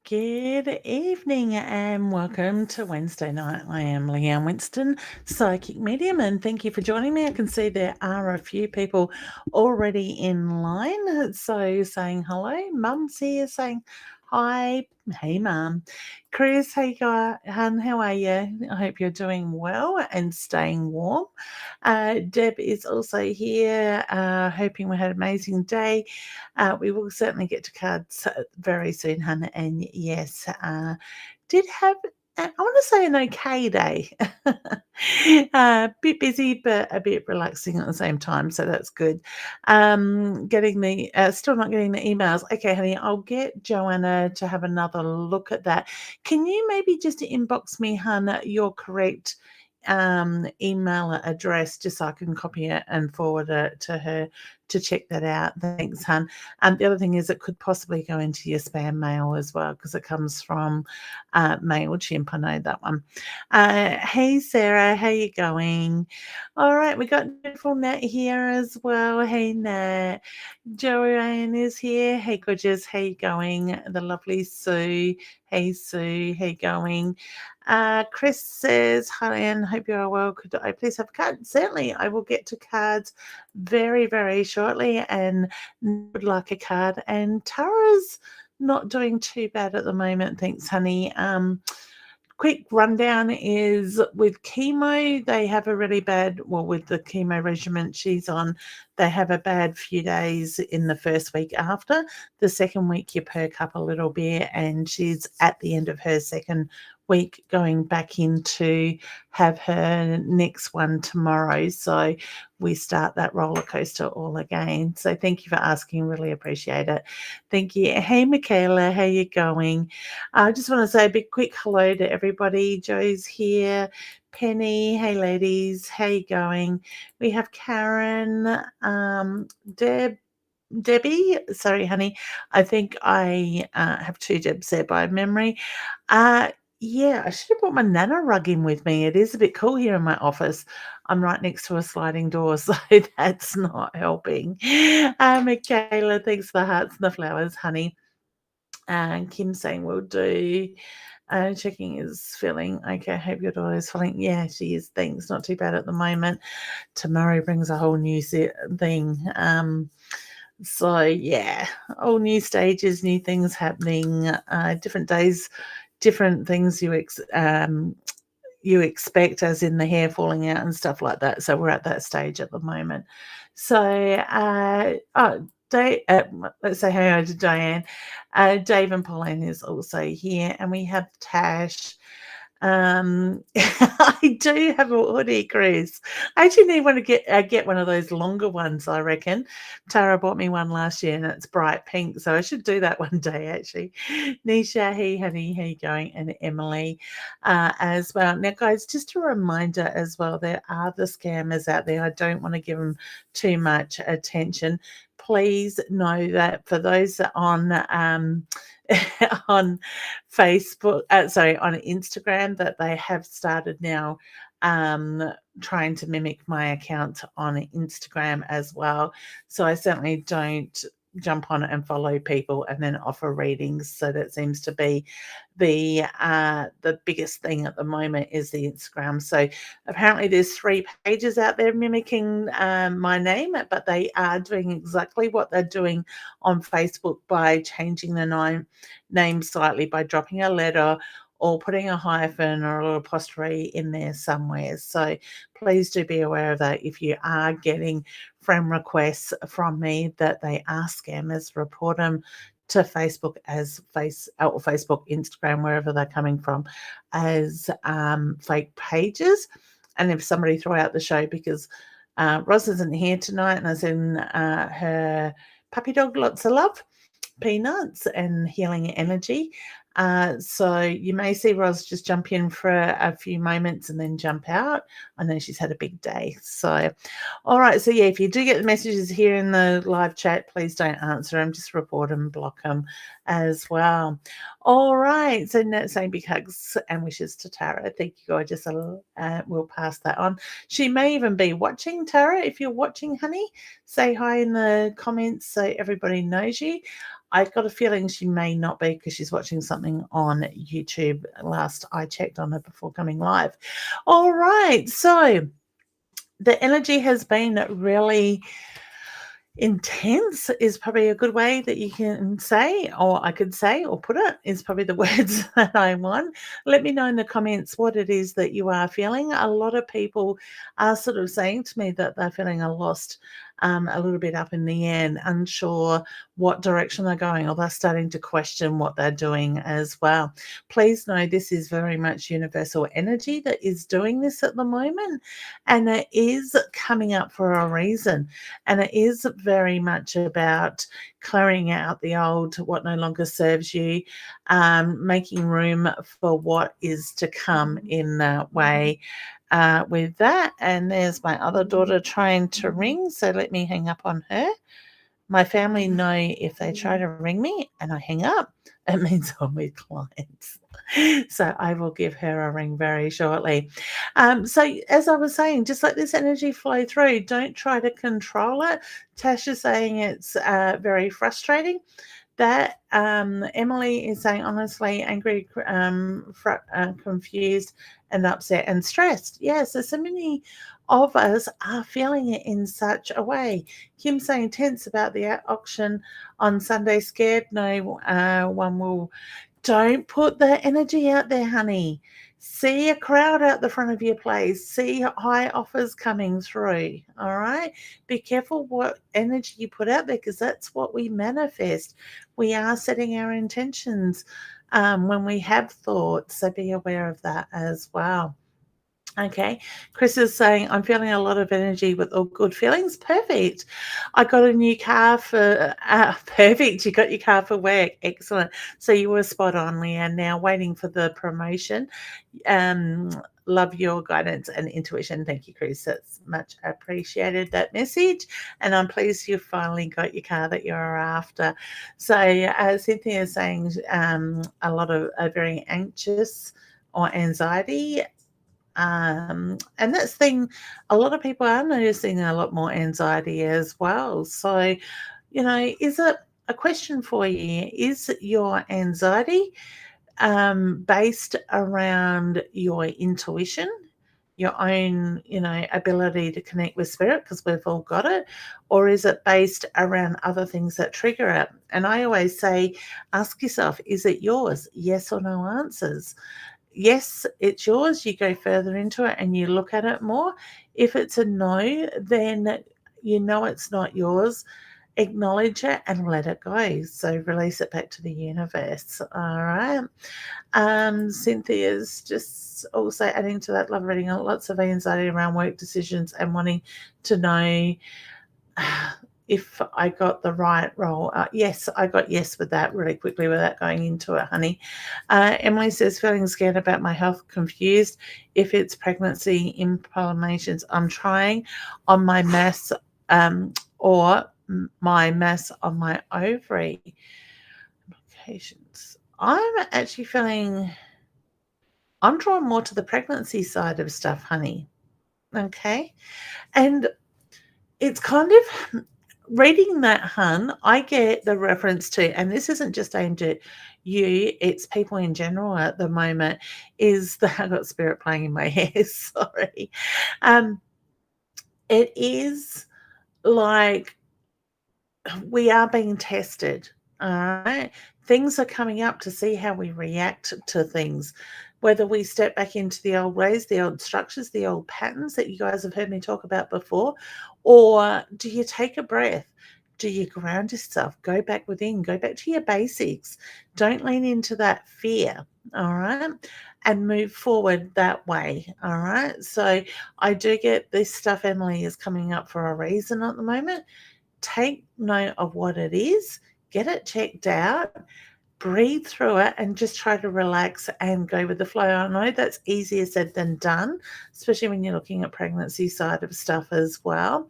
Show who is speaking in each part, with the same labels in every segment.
Speaker 1: Good evening and welcome to Wednesday night. I am Leanne Winston, Psychic Medium, and thank you for joining me. I can see there are a few people already in line. So saying hello. Mum's here saying hi. Hey, Mum. Chris, hey, hun, how are you? I hope you're doing well and staying warm. Deb is also here, hoping we had an amazing day. We will certainly get to cards very soon, Hannah. And yes, did have, I want to say, an okay day. A bit busy, but a bit relaxing at the same time. So that's good. Still not getting the emails. Okay, honey, I'll get Joanna to have another look at that. Can you maybe just inbox me, Hannah, your correct email address just so I can copy it and forward it to her to check that out. Thanks, hun. The other thing is it could possibly go into your spam mail as well because it comes from MailChimp. I know that one. Hey, Sarah, how you going? All right, we got beautiful Nat here as well. Hey, Nat. Joanne is here. Hey, gorgeous. How you going? The lovely Sue. Hey, Sue. How you going? Chris says, hi, Anne. Hope you are well. Could I please have a card? Certainly, I will get to cards very, very shortly and would like a card. And Tara's not doing too bad at the moment. Thanks, honey. Quick rundown is with chemo, they have a really bad, well, with the chemo regimen she's on, they have a bad few days in the first week after. The second week, you perk up a little bit, and she's at the end of her second week going back in to have her next one tomorrow. So we start that roller coaster all again. So thank you for asking. Really appreciate it. Thank you. Hey, Michaela, how you going? I just want to say a big quick hello to everybody. Joe's here. Penny, hey ladies, how you going? We have Karen, Debbie, sorry, honey. I think I have two Debs there by memory. Uh, yeah, I should have brought my Nana rug in with me. It is a bit cool here in my office. I'm right next to a sliding door, so that's not helping. Michaela, thanks for the hearts and the flowers, honey. And Kim saying we'll do. Checking is feeling okay. I hope your daughter is feeling. Yeah, she is. Things not too bad at the moment. Tomorrow brings a whole new thing. So yeah, all new stages, new things happening, different days, different things you expect, as in the hair falling out and stuff like that. So we're at that stage at the moment. So let's say hello to Diane. Dave and Pauline is also here, and we have Tash. I do have a hoodie, Chris. I actually need one to get one of those longer ones, I reckon. Tara bought me one last year and it's bright pink, so I should do that one day actually. Nisha, hey honey, how you going? And Emily as well. Now, guys, just a reminder as well, there are the scammers out there. I don't want to give them too much attention. Please know that for those that on on Facebook, on Instagram, that they have started now trying to mimic my account on Instagram as well. So I certainly don't jump on it and follow people and then offer readings. So that seems to be the biggest thing at the moment is the Instagram. So apparently there's 3 pages out there mimicking my name, but they are doing exactly what they're doing on Facebook by changing the name slightly, by dropping a letter or putting a hyphen or a little apostrophe in there somewhere. So please do be aware of that. If you are getting friend requests from me that they are scammers, report them to Facebook as Facebook, Instagram, wherever they're coming from, as fake pages. And if somebody threw out the show because Roz isn't here tonight and is in her puppy dog, lots of love, Peanuts and healing energy. So you may see Roz just jump in for a few moments and then jump out. I know she's had a big day. So, all right. So, yeah, if you do get the messages here in the live chat, please don't answer them. Just report them, block them as well. All right. So, saying big hugs and wishes to Tara. Thank you, gorgeous. We'll pass that on. She may even be watching, Tara. If you're watching, honey, say hi in the comments so everybody knows you. I've got a feeling she may not be because she's watching something on YouTube. Last I checked on her before coming live. All right. So the energy has been really intense is probably a good way that you can say, or I could say, or put it, is probably the words that I want. Let me know in the comments what it is that you are feeling. A lot of people are sort of saying to me that they're feeling a lost, a little bit up in the air, and unsure what direction they're going, or they're starting to question what they're doing as well. Please know this is very much universal energy that is doing this at the moment, and it is coming up for a reason. And it is very much about clearing out the old, what no longer serves you, making room for what is to come in that way. With that, and there's my other daughter trying to ring, so let me hang up on her. My family know if they try to ring me and I hang up, it means I'm with clients. So I will give her a ring very shortly. So as I was saying, just let this energy flow through. Don't try to control it. Tasha's saying it's very frustrating. That Emily is saying, honestly, angry, confused, and upset and stressed. Yes, so many of us are feeling it in such a way. Kim saying tense about the auction on Sunday, scared no one will. Don't put the energy out there, honey. See a crowd out the front of your place. See high offers coming through. All right. Be careful what energy you put out there because that's what we manifest. We are setting our intentions when we have thoughts. So be aware of that as well. Okay. Chris is saying, I'm feeling a lot of energy with all good feelings. Perfect. I got a new car for, perfect. You got your car for work. Excellent. So you were spot on, Leanne. Now waiting for the promotion. Love your guidance and intuition. Thank you, Chris. That's much appreciated, that message. And I'm pleased you finally got your car that you're after. So Cynthia is saying a lot of very anxious or anxiety. And that's the thing, a lot of people are noticing a lot more anxiety as well. So, is it a question for you? Is your anxiety based around your intuition, your own, ability to connect with spirit, because we've all got it, or is it based around other things that trigger it? And I always say, ask yourself, is it yours? Yes or no answers. Yes, it's yours. You go further into it and you look at it more. If it's a no, then you know it's not yours. Acknowledge it and let it go. So release it back to the universe. All right. Cynthia's just also adding to that, love reading lots of anxiety around work decisions and wanting to know if I got the right role. Yes, I got yes with that really quickly without going into it, honey. Emily says, feeling scared about my health, confused if it's pregnancy implications. I'm trying on my mass or my mass on my ovary. Implications. I'm actually feeling, I'm drawn more to the pregnancy side of stuff, honey. Okay. And it's kind of reading that, hun, I get the reference to, and this isn't just aimed at you, it's people in general at the moment, is that I got spirit playing in my hair, sorry. It is like we are being tested, all right? Things are coming up to see how we react to things, whether we step back into the old ways, the old structures, the old patterns that you guys have heard me talk about before, or do you take a breath? Do you ground yourself? Go back within, go back to your basics. Don't lean into that fear, all right? And move forward that way, all right? So I do get this stuff, Emily, is coming up for a reason at the moment. Take note of what it is, get it checked out, breathe through it, and just try to relax and go with the flow. I know that's easier said than done, especially when you're looking at pregnancy side of stuff as well.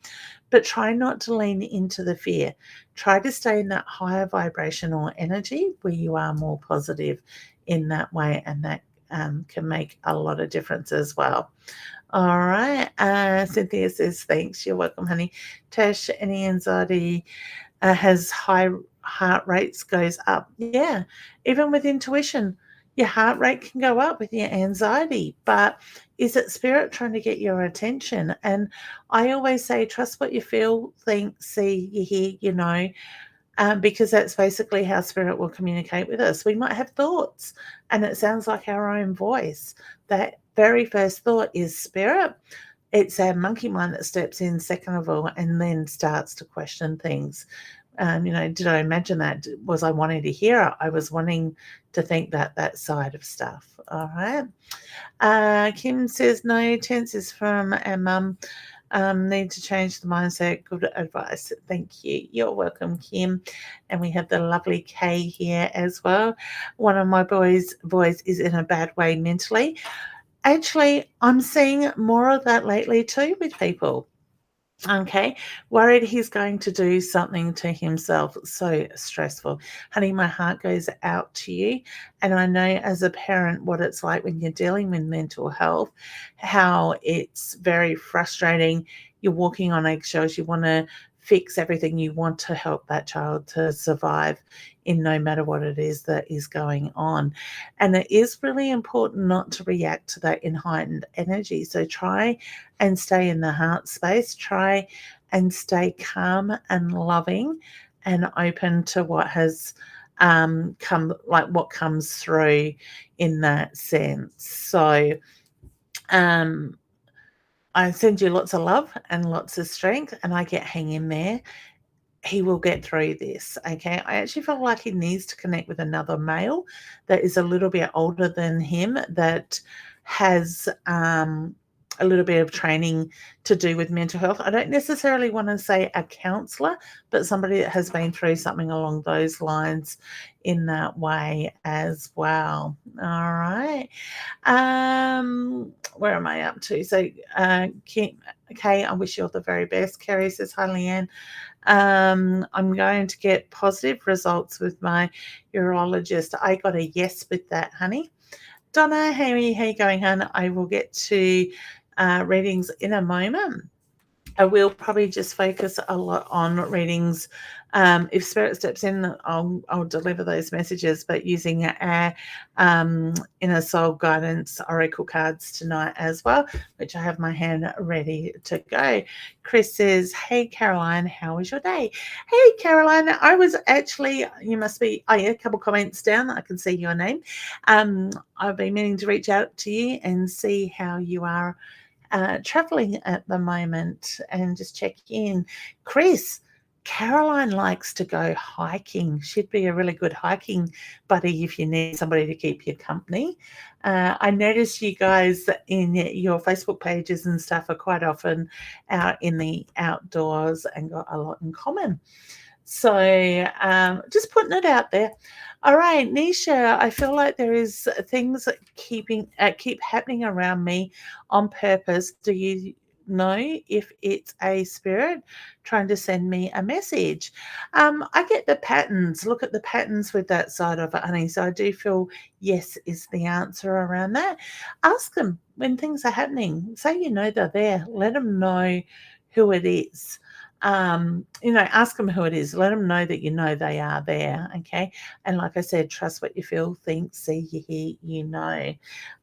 Speaker 1: But try not to lean into the fear. Try to stay in that higher vibrational energy where you are more positive in that way, and that can make a lot of difference as well. All right. Cynthia says, thanks. You're welcome, honey. Tash, any anxiety has heart rates goes up. Yeah, even with intuition, your heart rate can go up with your anxiety. But is it spirit trying to get your attention? And I always say, trust what you feel, think, see, you hear, because that's basically how spirit will communicate with us. We might have thoughts, and it sounds like our own voice. That very first thought is spirit. It's our monkey mind that steps in second of all and then starts to question things. Did I imagine that? Was I wanting to hear it? I was wanting to think that side of stuff. All right. Kim says, no, tense is from our mum. Need to change the mindset. Good advice. Thank you. You're welcome, Kim. And we have the lovely Kay here as well. One of my boys' is in a bad way mentally. Actually, I'm seeing more of that lately too with people. Okay, worried he's going to do something to himself. So stressful. Honey, my heart goes out to you. And I know as a parent what it's like when you're dealing with mental health, how it's very frustrating. You're walking on eggshells. You want to fix everything. You want to help that child to survive in no matter what it is that is going on. And it is really important not to react to that in heightened energy. So try and stay in the heart space. Try and stay calm and loving and open to what has what comes through in that sense. So I send you lots of love and lots of strength, and I get hang in there. He will get through this. Okay. I actually feel like he needs to connect with another male that is a little bit older than him, that has a little bit of training to do with mental health. I don't necessarily want to say a counselor, but somebody that has been through something along those lines in that way as well. All right. Where am I up to? So, Kay, I wish you all the very best. Kerry says, hi, Leanne. I'm going to get positive results with my urologist. I got a yes with that, honey. Donna, how are you going, hon? I will get to readings in a moment. I will probably just focus a lot on readings. If Spirit steps in, I'll deliver those messages, but using our Inner Soul Guidance Oracle cards tonight as well, which I have my hand ready to go. Chris says, hey, Caroline, how was your day? Hey, Caroline, I was actually, you must be, a couple comments down. I can see your name. I've been meaning to reach out to you and see how you are traveling at the moment and just check in. Chris, Caroline likes to go hiking. She'd be a really good hiking buddy if you need somebody to keep you company. I notice you guys in your Facebook pages and stuff are quite often out in the outdoors and got a lot in common. So just putting it out there. All right, Nisha, I feel like there is things that keep happening around me on purpose. Do you know if it's a spirit trying to send me a message? I get the patterns. Look at the patterns with that side of it, honey. So I do feel yes is the answer around that. Ask them when things are happening. Say they're there. Let them know who it is. Ask them who it is. Let them know that they are there. Okay. And like I said, trust what you feel, think, see, you hear,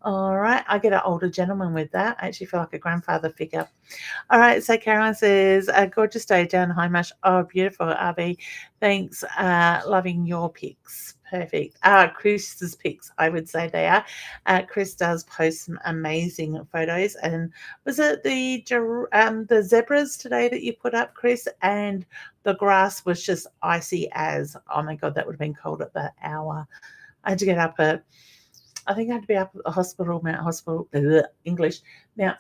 Speaker 1: All right. I get an older gentleman with that. I actually feel like a grandfather figure. All right. So Caroline says, a gorgeous day down High Mush. Oh, beautiful, RB. Thanks. Loving your pics. Perfect. Chris's pics, I would say they are. Chris does post some amazing photos. And was it the zebras today that you put up, Chris? And the grass was just icy as, oh my God, that would have been cold at that hour. I had to get up I think I had to be up at the hospital, Mount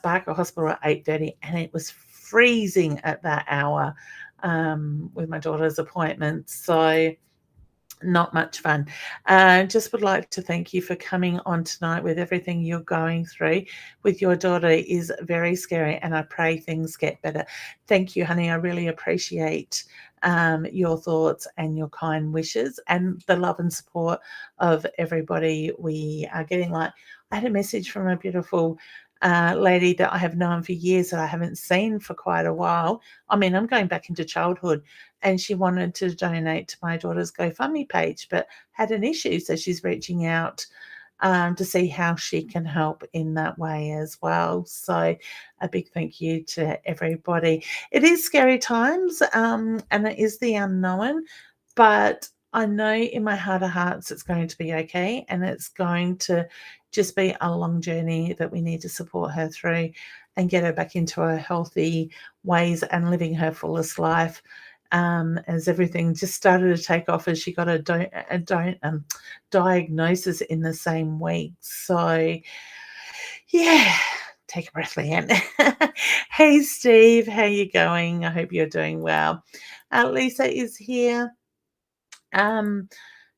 Speaker 1: Barker Hospital at 8:30, and it was freezing at that hour with my daughter's appointment. So not much fun. Just would like to thank you for coming on tonight with everything you're going through with your daughter is very scary, and I pray things get better. Thank you, honey. I really appreciate your thoughts and your kind wishes and the love and support of everybody we are getting. Like, I had a message from a beautiful lady that I have known for years that I haven't seen for quite a while. I mean, I'm going back into childhood, and she wanted to donate to my daughter's GoFundMe page, but had an issue. So she's reaching out to see how she can help in that way as well. So, a big thank you to everybody. It is scary times, and it is the unknown, but I know in my heart of hearts it's going to be okay, and it's going to just be a long journey that we need to support her through and get her back into her healthy ways and living her fullest life. As everything just started to take off as she got a diagnosis in the same week. So, yeah, take a breath, Leanne. Hey, Steve, how you going? I hope you're doing well. Lisa is here. Um,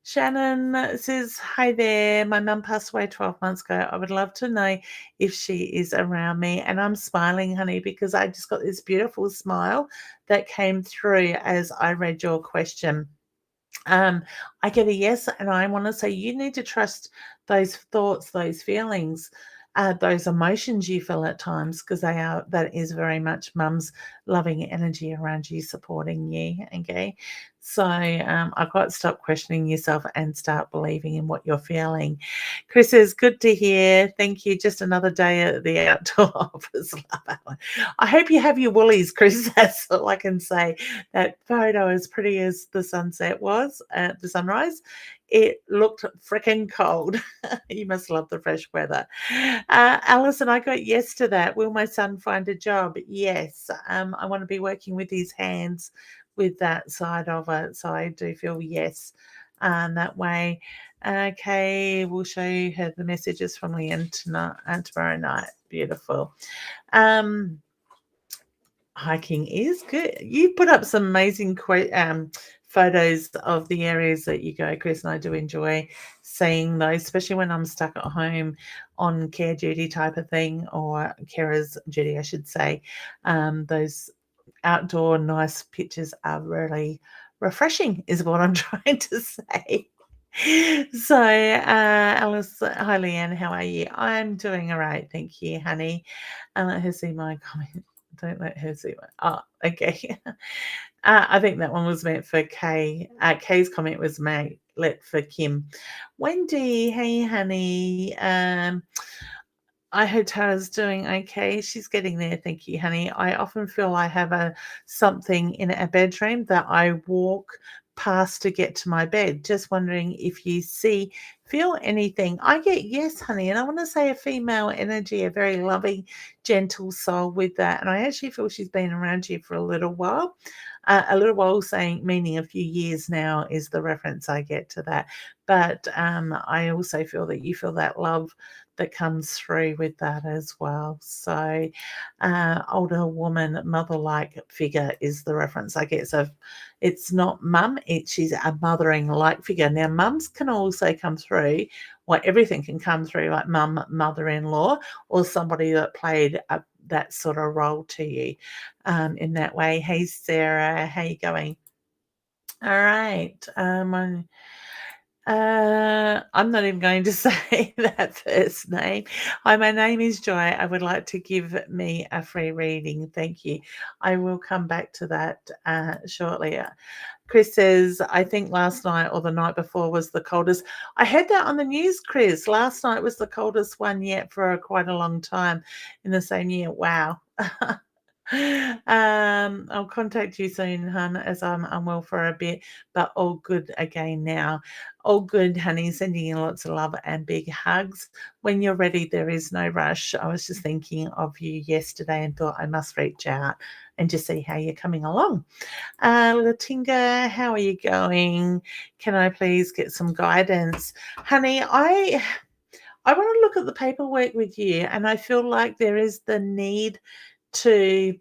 Speaker 1: Shannon says, "Hi there. My mum passed away 12 months ago. I would love to know if she is around me." And I'm smiling, honey, because I just got this beautiful smile that came through as I read your question. Um, I get a yes, and I want to say you need to trust those thoughts, those feelings, those emotions you feel at times, because that is very much mum's loving energy around you, supporting you. Okay. So I've got to stop questioning yourself and start believing in what you're feeling. Chris says, good to hear. Thank you. Just another day at the outdoor office. Love that one. I hope you have your woolies, Chris. That's all I can say. That photo, as pretty as the sunset was, the sunrise, it looked freaking cold. You must love the fresh weather. Alison, I got yes to that. Will my son find a job? Yes. I want to be working with his hands with that side of it. So I do feel yes that way. Okay, we'll show her the messages from Leanne tonight and tomorrow night. Beautiful. Hiking is good. You put up some amazing photos of the areas that you go, Chris, and I do enjoy seeing those, especially when I'm stuck at home on care duty type of thing, or carer's duty, I should say. Those outdoor nice pictures are really refreshing, is what I'm trying to say. So, Alice, hi Leanne, how are you? I'm doing all right, thank you, honey. Let her see my comment. Don't let her see my. Oh, okay. I think that one was meant for Kay. Kay's comment was made for Kim. Wendy, hey, honey. I hope Tara's doing okay. She's getting there. Thank you, honey. I often feel I have something in a bedroom that I walk past to get to my bed. Just wondering if you feel anything. I get yes, honey. And I want to say a female energy, a very loving, gentle soul with that. And I actually feel she's been around you for a little while. A little while saying, meaning a few years now is the reference I get to that. But I also feel that you feel that love that comes through with that as well. So, older woman, mother-like figure is the reference I get. So, it's not mum; she's a mothering-like figure. Now, mums can also come through. Well, everything can come through, like mum, mother-in-law, or somebody that played that sort of role to you in that way. Hey, Sarah, how you going? All right. I'm not even going to say that first name. Hi, my name is Joy. I would like to give me a free reading. Thank you. I will come back to that shortly. Chris says, I think last night or the night before was the coldest. I heard that on the news, Chris. Last night was the coldest one yet for quite a long time in the same year. Wow. I'll contact you soon, hun, as I'm unwell for a bit, but all good again now. All good, honey. Sending you lots of love and big hugs. When you're ready, there is no rush. I was just thinking of you yesterday and thought I must reach out and just see how you're coming along. Latinga, how are you going? Can I please get some guidance? Honey, I want to look at the paperwork with you, and I feel like there is the need to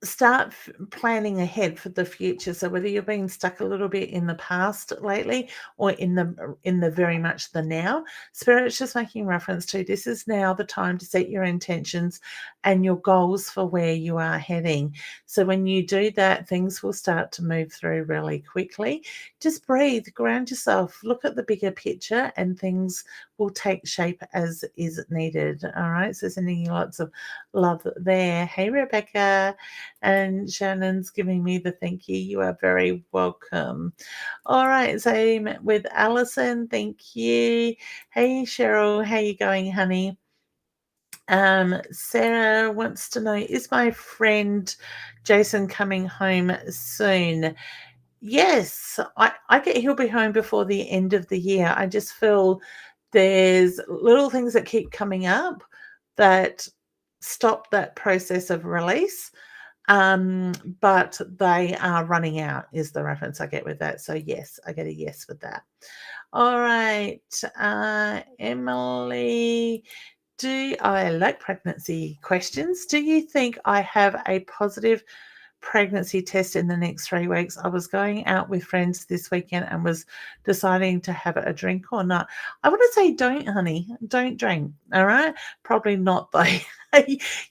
Speaker 1: start planning ahead for the future. So whether you're being stuck a little bit in the past lately or in the very much the now, Spirit's just making reference to this is now the time to set your intentions and your goals for where you are heading. So when you do that, things will start to move through really quickly. Just breathe, ground yourself, look at the bigger picture, and things will take shape as is needed. All right. So sending you lots of love there. Hey, Rebecca. And Shannon's giving me the thank you. You are very welcome. All right. Same with Alison. Thank you. Hey, Cheryl. How you going, honey? Sarah wants to know, is my friend Jason coming home soon? Yes, I get he'll be home before the end of the year. I just feel there's little things that keep coming up that stop that process of release. But they are running out is the reference I get with that. So yes, I get a yes with that. All right, Emily. Do I like pregnancy questions? Do you think I have a positive pregnancy test in the next 3 weeks? I was going out with friends this weekend and was deciding to have a drink or not. I want to say don't, honey. Don't drink. All right. Probably not though.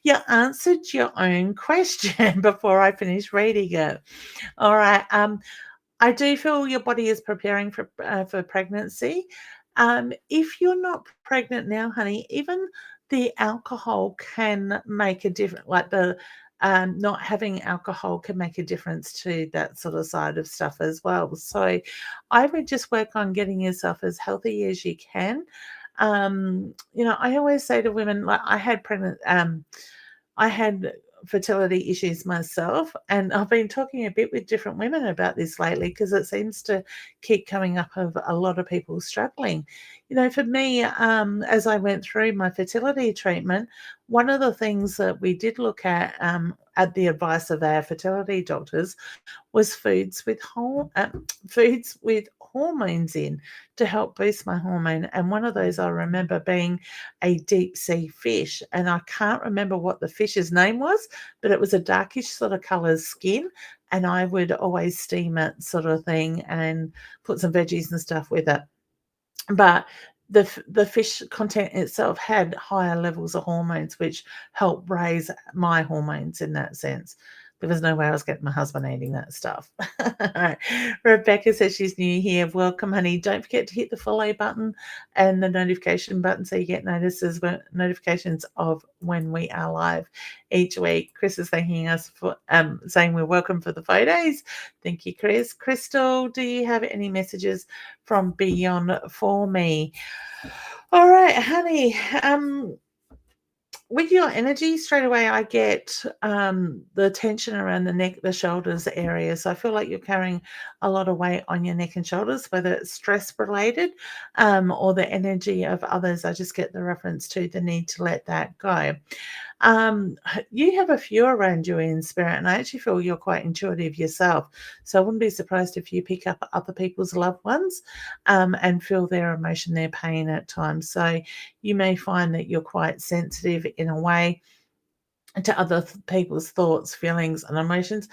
Speaker 1: You answered your own question before I finished reading it. All right. I do feel your body is preparing for pregnancy. If you're not pregnant now, honey, even the alcohol can make a difference. Like the not having alcohol can make a difference to that sort of side of stuff as well. So I would just work on getting yourself as healthy as you can. I always say to women, like I had fertility issues myself, and I've been talking a bit with different women about this lately because it seems to keep coming up of a lot of people struggling. For me, as I went through my fertility treatment, one of the things that we did look at the advice of our fertility doctors, was foods with hormones in to help boost my hormone. And one of those I remember being a deep sea fish. And I can't remember what the fish's name was, but it was a darkish sort of colour skin. And I would always steam it, sort of thing, and put some veggies and stuff with it. But the fish content itself had higher levels of hormones, which helped raise my hormones in that sense. There was no way I was getting my husband eating that stuff. Rebecca says she's new here. Welcome, honey. Don't forget to hit the follow button and the notification button so you get notifications of when we are live each week. Chris is thanking us for saying we're welcome for the photos. Thank you, Chris. Crystal, do you have any messages from beyond for me? All right, honey. With your energy, straight away, I get the tension around the neck, the shoulders area. So I feel like you're carrying a lot of weight on your neck and shoulders, whether it's stress related or the energy of others. I just get the reference to the need to let that go. You have a few around you in spirit, and I actually feel you're quite intuitive yourself. So I wouldn't be surprised if you pick up other people's loved ones and feel their emotion, their pain at times. So you may find that you're quite sensitive in a way to other people's thoughts, feelings, and emotions.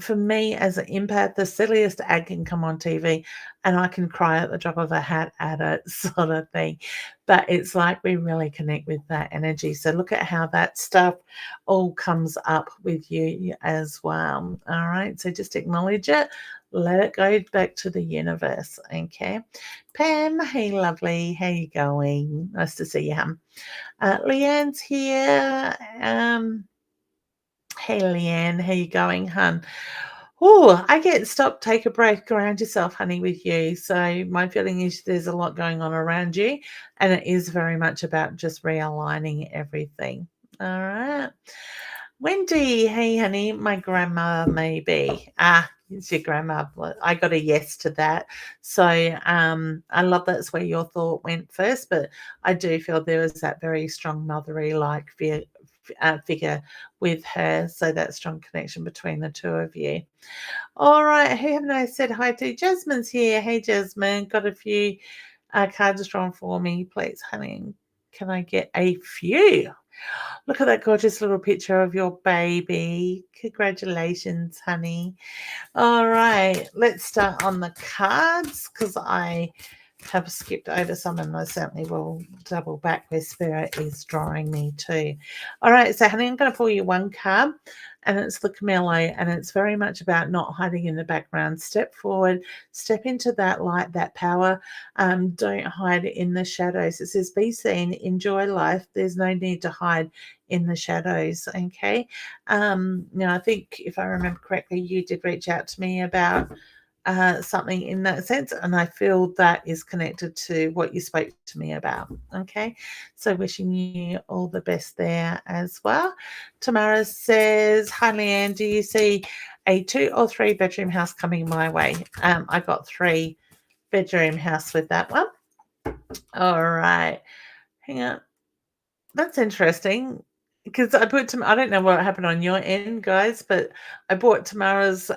Speaker 1: For me as an empath, the silliest ad can come on TV and I can cry at the drop of a hat at it, sort of thing. But it's like we really connect with that energy. So look at how that stuff all comes up with you as well. All right. So just acknowledge it. Let it go back to the universe. Okay. Pam, hey, lovely. How you going? Nice to see you. Leanne's here. Hey, Leanne, how you going, hun? Oh, I get stop, take a break, ground yourself, honey, with you. So my feeling is there's a lot going on around you, and it is very much about just realigning everything. All right. Wendy, hey, honey, my grandma maybe. It's your grandma. I got a yes to that. So I love that's where your thought went first, but I do feel there is that very strong motherly-like figure with her. So that strong connection between the two of you. All right. Who haven't I said hi to? Jasmine's here. Hey, Jasmine. Got a few cards drawn for me, please, honey. Can I get a few? Look at that gorgeous little picture of your baby. Congratulations, honey. All right, let's start on the cards because I have skipped over some and I certainly will double back where spirit is drawing me to. All right, so honey, I'm going to pull you one card. and it's the Camelo, and it's very much about not hiding in the background. Step forward, step into that light, that power. Don't hide in the shadows. It says, be seen, enjoy life. There's no need to hide in the shadows. Okay. Now, I think if I remember correctly, you did reach out to me about something in that sense, and I feel that is connected to what you spoke to me about. Okay, so wishing you all the best there as well. Tamara says, hi Leanne, do you see a 2 or 3 bedroom house coming my way? I got 3 bedroom house with that one. All right, hang on, that's interesting, because I don't know what happened on your end, guys, but I brought Tamara's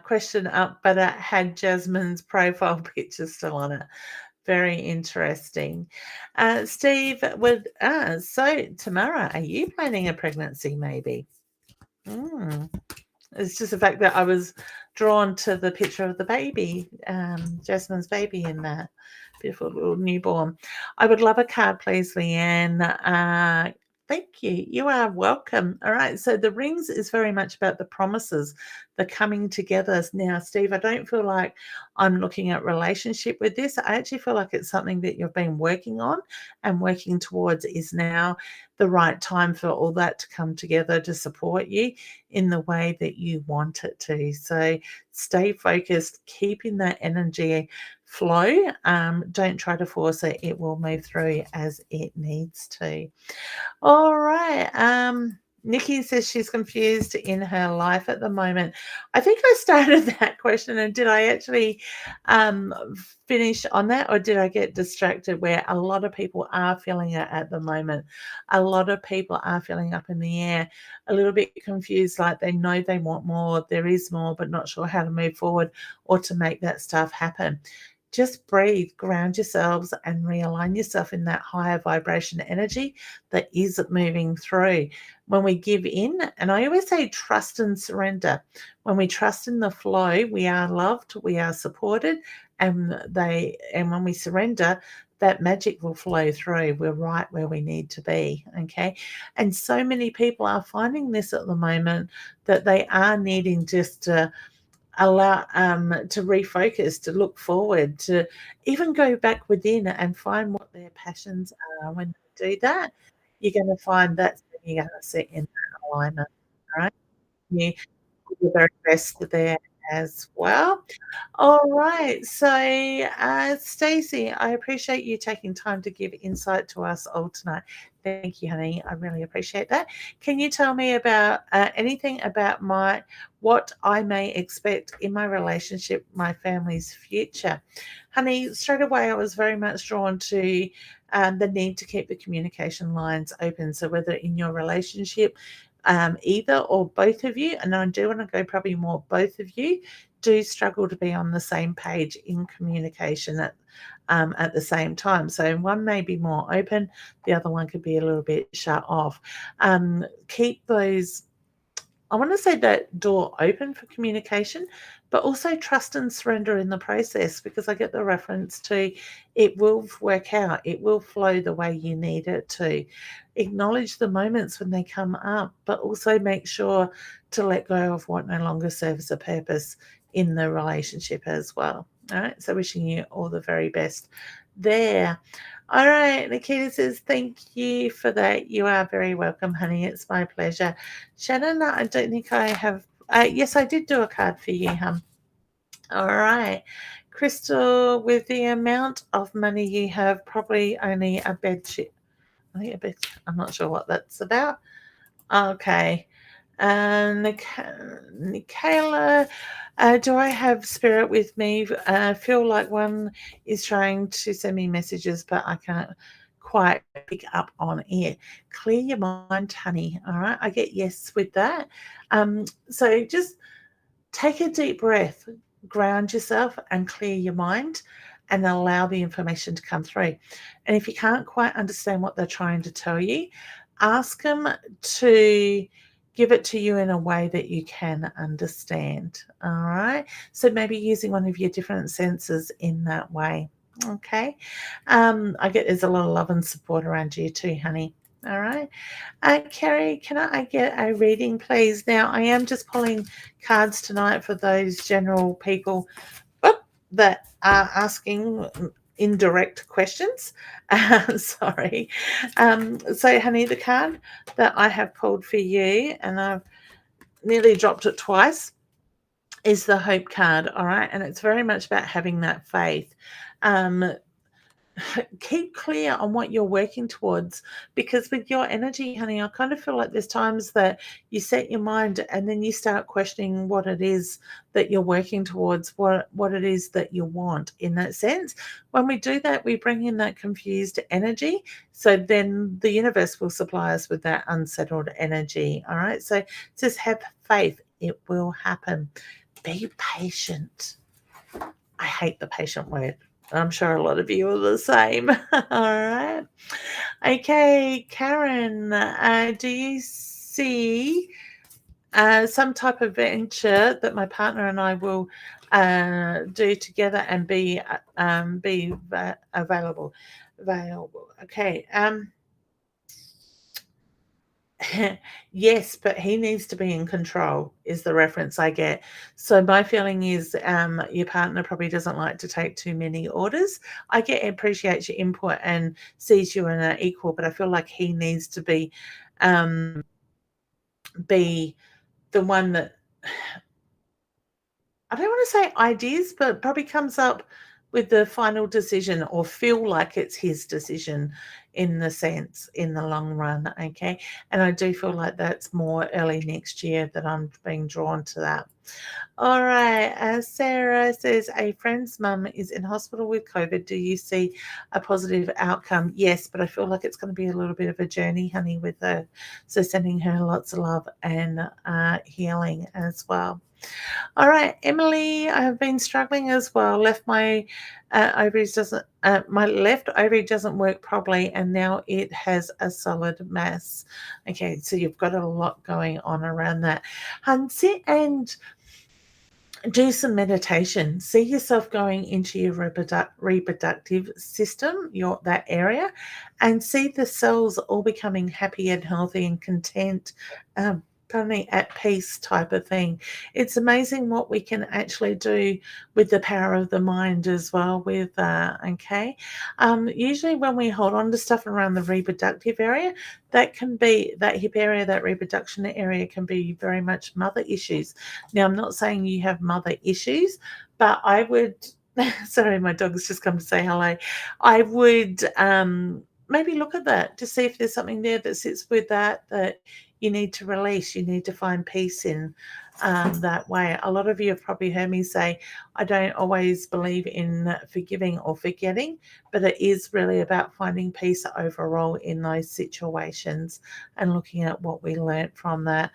Speaker 1: question up, but it had Jasmine's profile picture still on it. Very interesting. Steve so Tamara, are you planning a pregnancy maybe? It's just the fact that I was drawn to the picture of the baby, Jasmine's baby in that beautiful little newborn. I would love a card, please, Leanne. Thank you. You are welcome. All right. So the rings is very much about the promises, the coming together. Now, Steve, I don't feel like I'm looking at relationship with this. I actually feel like it's something that you've been working on and working towards. Is now the right time for all that to come together to support you in the way that you want it to. So stay focused, keeping that energy flow. Don't try to force it. It will move through as it needs to. All right. Nikki says she's confused in her life at the moment. I think I started that question, and did I actually finish on that, or did I get distracted? Where a lot of people are feeling it at the moment. A lot of people are feeling up in the air, a little bit confused, like they know they want more, there is more, but not sure how to move forward or to make that stuff happen. Just breathe, ground yourselves, and realign yourself in that higher vibration energy that is moving through. When we give in, and I always say trust and surrender. When we trust in the flow, we are loved, we are supported, and when we surrender, that magic will flow through. We're right where we need to be. Okay. And so many people are finding this at the moment, that they are needing just to allow to refocus, to look forward, to even go back within and find what their passions are. When they do that, you're going to find that's when you're going to sit in that alignment. All right. You do your very best there as well. All right. So, Stacey, I appreciate you taking time to give insight to us all tonight. Thank you, honey. I really appreciate that. Can you tell me about anything about what I may expect in my relationship, my family's future? Honey, straight away I was very much drawn to the need to keep the communication lines open. So whether in your relationship, either or both of you, and I do want to go probably more both of you, do struggle to be on the same page in communication at the same time. So one may be more open, the other one could be a little bit shut off. Keep those, I want to say, that door open for communication, but also trust and surrender in the process, because I get the reference to it will work out, it will flow the way you need it to. Acknowledge the moments when they come up, but also make sure to let go of what no longer serves a purpose in the relationship as well. All right, so wishing you all the very best there. All right, Nikita says, thank you for that. You are very welcome, honey. It's my pleasure. Shannon, I don't think I have. Yes, I did do a card for you, hon. All right. Crystal, with the amount of money you have, probably only a bed sheet. I think a bed. I'm not sure what that's about. Okay. Michaela, do I have spirit with me? I feel like one is trying to send me messages, but I can't quite pick up on it. Clear your mind, honey. All right. I get yes with that. So just take a deep breath, ground yourself, and clear your mind, and allow the information to come through. And if you can't quite understand what they're trying to tell you, ask them to give it to you in a way that you can understand. All right. So maybe using one of your different senses in that way. Okay. I get there's a lot of love and support around you too, honey. All right. Kerry, can I get a reading, please? Now, I am just pulling cards tonight for those general people that are asking indirect questions. Sorry. So, honey, the card that I have pulled for you, and I've nearly dropped it twice, is the hope card. All right. And it's very much about having that faith. Um, Keep clear on what you're working towards, because with your energy, honey, I kind of feel like there's times that you set your mind and then you start questioning what it is that you're working towards, what it is that you want in that sense. When we do that, we bring in that confused energy, so then the universe will supply us with that unsettled energy. All right, so just have faith, it will happen. Be patient. I hate the patient word. I'm sure a lot of you are the same. All right. Okay, Karen, do you see some type of venture that my partner and I will do together and be available? Available. Okay. Yes, but he needs to be in control, is the reference I get. So my feeling is your partner probably doesn't like to take too many orders. I get appreciates your input and sees you in an equal, but I feel like he needs to um, be the one that, I don't want to say ideas, but probably comes up with the final decision or feel like it's his decision in the sense in the long run. Okay. And I do feel like that's more early next year that I'm being drawn to that. All right. Sarah says a friend's mum is in hospital with COVID. Do you see a positive outcome? Yes, but I feel like it's going to be a little bit of a journey, honey, with her. So sending her lots of love and healing as well. All right, Emily, I have been struggling as well. My left ovary doesn't work properly, and now it has a solid mass. Okay, so you've got a lot going on around that. Sit and do some meditation. See yourself going into your reproductive system, that area, and see the cells all becoming happy and healthy and content, at peace type of thing. It's amazing what we can actually do with the power of the mind as well. Usually when we hold on to stuff around the reproductive area, that can be that hip area, that reproduction area can be very much mother issues. Now, I'm not saying you have mother issues, but I would, sorry, my dog's just come to say hello. I would maybe look at that to see if there's something there that sits with that you need to release, you need to find peace in that way. A lot of you have probably heard me say, I don't always believe in forgiving or forgetting, but it is really about finding peace overall in those situations and looking at what we learnt from that.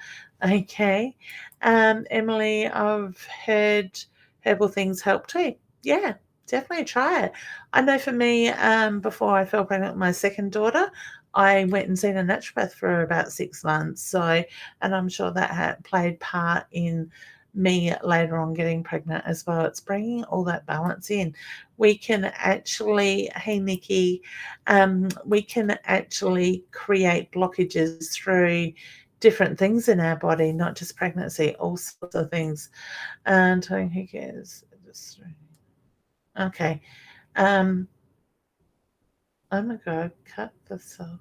Speaker 1: Okay. Emily, I've heard herbal things help too. Yeah, definitely try it. I know for me, before I fell pregnant with my second daughter, I went and seen a naturopath for about 6 months. So, and I'm sure that had played part in me later on getting pregnant as well. It's bringing all that balance in. We can actually, hey Nikki, we can actually create blockages through different things in our body, not just pregnancy, all sorts of things. And who cares? Okay. Oh my God, cut this off.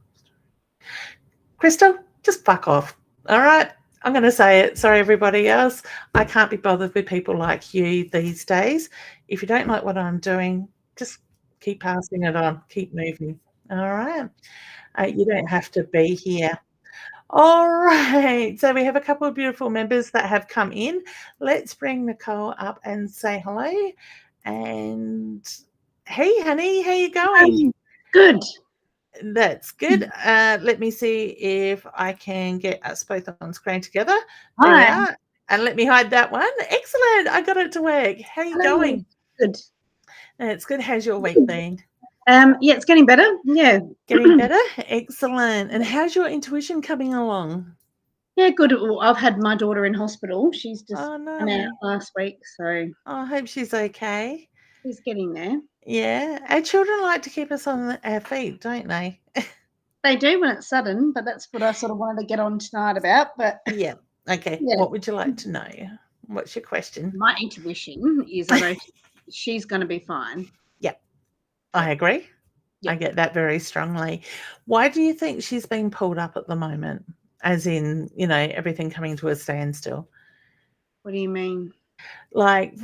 Speaker 1: Crystal, just fuck off. All right. I'm going to say it. Sorry, everybody else. I can't be bothered with people like you these days. If you don't like what I'm doing, just keep passing it on. Keep moving. All right. You don't have to be here. All right. So we have a couple of beautiful members that have come in. Let's bring Nicole up and say hello. And hey, honey, how you going?
Speaker 2: Good.
Speaker 1: That's good. Let me see if I can get us both on screen together. There we
Speaker 2: Hi.
Speaker 1: are. And let me hide that one. Excellent. I got it to work. How are you going?
Speaker 2: Good.
Speaker 1: It's good. How's your week been?
Speaker 2: Yeah, it's getting better. Yeah.
Speaker 1: Getting better? Excellent. And how's your intuition coming along?
Speaker 2: Yeah, good. Well, I've had my daughter in hospital. She's just
Speaker 1: Oh,
Speaker 2: come out
Speaker 1: no.
Speaker 2: last week, so
Speaker 1: I hope she's okay.
Speaker 2: she's getting there.
Speaker 1: Yeah. Our children like to keep us on our feet, don't they?
Speaker 2: They do when it's sudden, but that's what I sort of wanted to get on tonight about. But
Speaker 1: Yeah. Okay.
Speaker 2: yeah,
Speaker 1: What would you like to know? What's your question?
Speaker 2: my intuition is I know she's going to be fine.
Speaker 1: Yep. I agree. I
Speaker 2: Yep.
Speaker 1: get that very strongly. Why do you think she's being pulled up at the moment? As in, everything coming to a standstill.
Speaker 2: What do you mean?
Speaker 1: Like,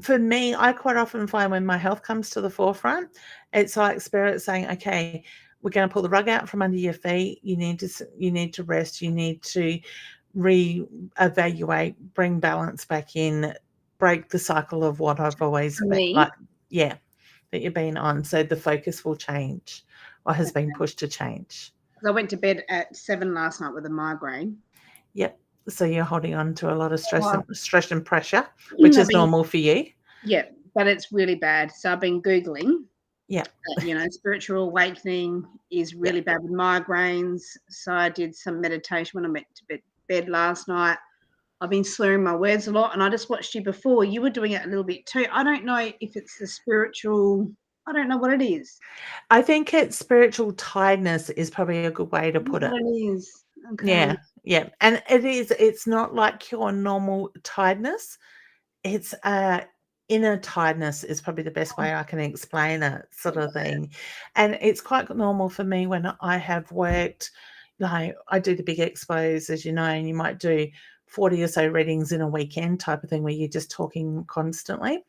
Speaker 1: for me, I quite often find when my health comes to the forefront, it's like spirit saying, okay, we're going to pull the rug out from under your feet. You need to rest. You need to reevaluate, bring balance back in, break the cycle of what I've always
Speaker 2: For
Speaker 1: been
Speaker 2: me,
Speaker 1: like. Yeah, that you've been on. So the focus will change, or has been pushed to change.
Speaker 2: I went to bed at 7 last night with a migraine.
Speaker 1: Yep. So you're holding on to a lot of
Speaker 2: Well,
Speaker 1: stress and pressure, which
Speaker 2: I've
Speaker 1: is
Speaker 2: been,
Speaker 1: normal for you.
Speaker 2: yeah, but it's really bad. So I've been Googling.
Speaker 1: Yeah.
Speaker 2: Spiritual awakening is really bad with migraines. So I did some meditation when I went to bed last night. I've been slurring my words a lot, and I just watched you before. You were doing it a little bit too. I don't know if it's the spiritual. I don't know what it is.
Speaker 1: I think it's spiritual tiredness is probably a good way to put
Speaker 2: That's
Speaker 1: it.
Speaker 2: what it is. Okay.
Speaker 1: Yeah. And it's not like your normal tiredness. It's inner tiredness is probably the best way I can explain it, sort of thing. And it's quite normal for me when I have worked, like I do the big expos, as you know, and you might do 40 or so readings in a weekend type of thing where you're just talking constantly.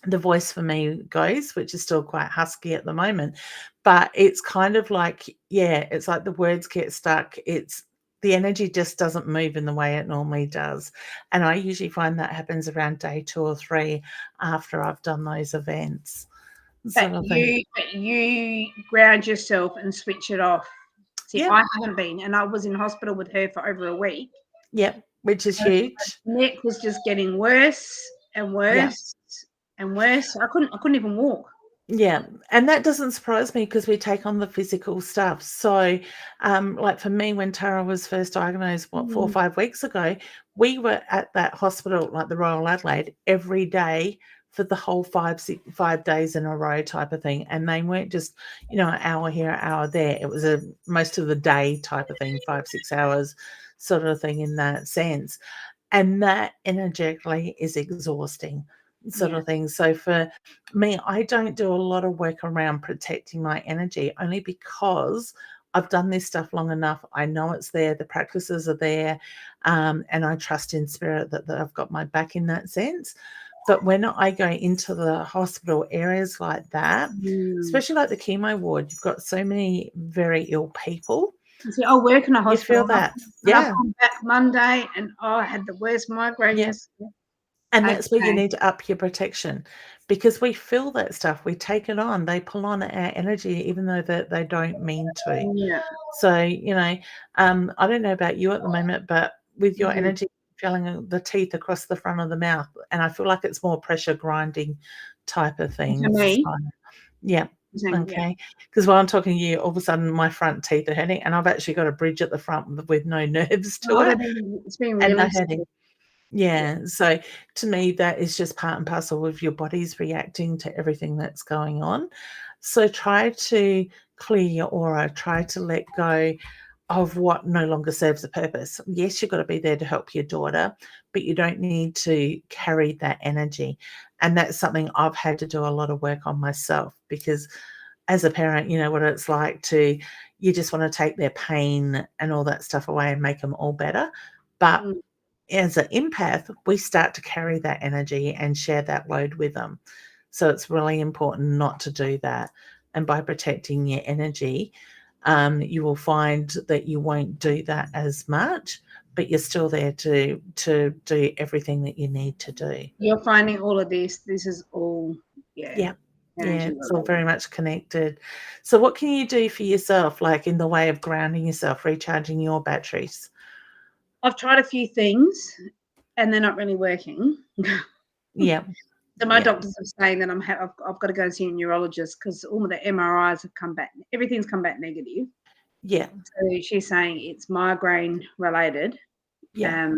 Speaker 1: The voice for me goes, which is still quite husky at the moment, but it's kind of like, it's like the words get stuck. It's the energy just doesn't move in the way it normally does. And I usually find that happens around day 2 or 3 after I've done those events. Sort
Speaker 2: But
Speaker 1: of thing.
Speaker 2: you ground yourself and switch it off. See,
Speaker 1: Yep.
Speaker 2: I haven't been, and I was in hospital with her for over a week.
Speaker 1: Yep. Which is
Speaker 2: Her
Speaker 1: huge.
Speaker 2: neck was just getting worse and
Speaker 1: Yeah.
Speaker 2: worse and worse. I couldn't even walk.
Speaker 1: Yeah, and that doesn't surprise me because we take on the physical stuff. So, like for me, when Tara was first diagnosed, 4 or 5 weeks ago, we were at that hospital, like the Royal Adelaide, every day for the whole 5 days in a row type of thing. And they weren't just, an hour here, an hour there. It was a most of the day type of thing, 5, 6 hours sort of thing in that sense. And that energetically is exhausting sort
Speaker 2: Yeah.
Speaker 1: of thing. So for me, I don't do a lot of work around protecting my energy only because I've done this stuff long enough. I know it's there, the practices are there, and I trust in spirit that I've got my back in that sense. But when I go into the hospital areas like that, especially like the chemo ward, you've got so many very ill people.
Speaker 2: You see, I work in a
Speaker 1: You
Speaker 2: hospital,
Speaker 1: feel that.
Speaker 2: and I've
Speaker 1: Yeah.
Speaker 2: come back Monday, and I had the worst migraine
Speaker 1: Yeah.
Speaker 2: yesterday.
Speaker 1: And that's where you
Speaker 2: Okay.
Speaker 1: need to up your protection because we feel that stuff. We take it on. They pull on our energy even though they don't mean to.
Speaker 2: Yeah.
Speaker 1: So, I don't know about you at the moment, but with your energy feeling the teeth across the front of the mouth, and I feel like it's more pressure grinding type of
Speaker 2: To
Speaker 1: thing.
Speaker 2: me,
Speaker 1: So, yeah.
Speaker 2: saying, yeah.
Speaker 1: Okay. Because while I'm talking to you, all of a sudden my front teeth are hurting, and I've actually got a bridge at the front with no nerves to it,
Speaker 2: It's been
Speaker 1: and
Speaker 2: really
Speaker 1: they're hurting. Yeah, so to me, that is just part and parcel of your body's reacting to everything that's going on. So try to clear your aura, try to let go of what no longer serves a purpose. Yes, you've got to be there to help your daughter, but you don't need to carry that energy. And that's something I've had to do a lot of work on myself because as a parent, you know what it's like you just want to take their pain and all that stuff away and make them all better. But as an empath, we start to carry that energy and share that load with them. So it's really important not to do that. And by protecting your energy, you will find that you won't do that as much, but you're still there to do everything that you need to do.
Speaker 2: You're finding all of this. This is all,
Speaker 1: Yeah. Yeah,
Speaker 2: energy
Speaker 1: it's all
Speaker 2: related.
Speaker 1: very much connected. So what can you do for yourself, like in the way of grounding yourself, recharging your batteries?
Speaker 2: I've tried a few things, and they're not really working.
Speaker 1: Yeah.
Speaker 2: So my
Speaker 1: Yeah.
Speaker 2: doctors are saying that I've got to go and see a neurologist because all of the MRIs have come back. Everything's come back negative.
Speaker 1: Yeah.
Speaker 2: So she's saying it's migraine related.
Speaker 1: Yeah.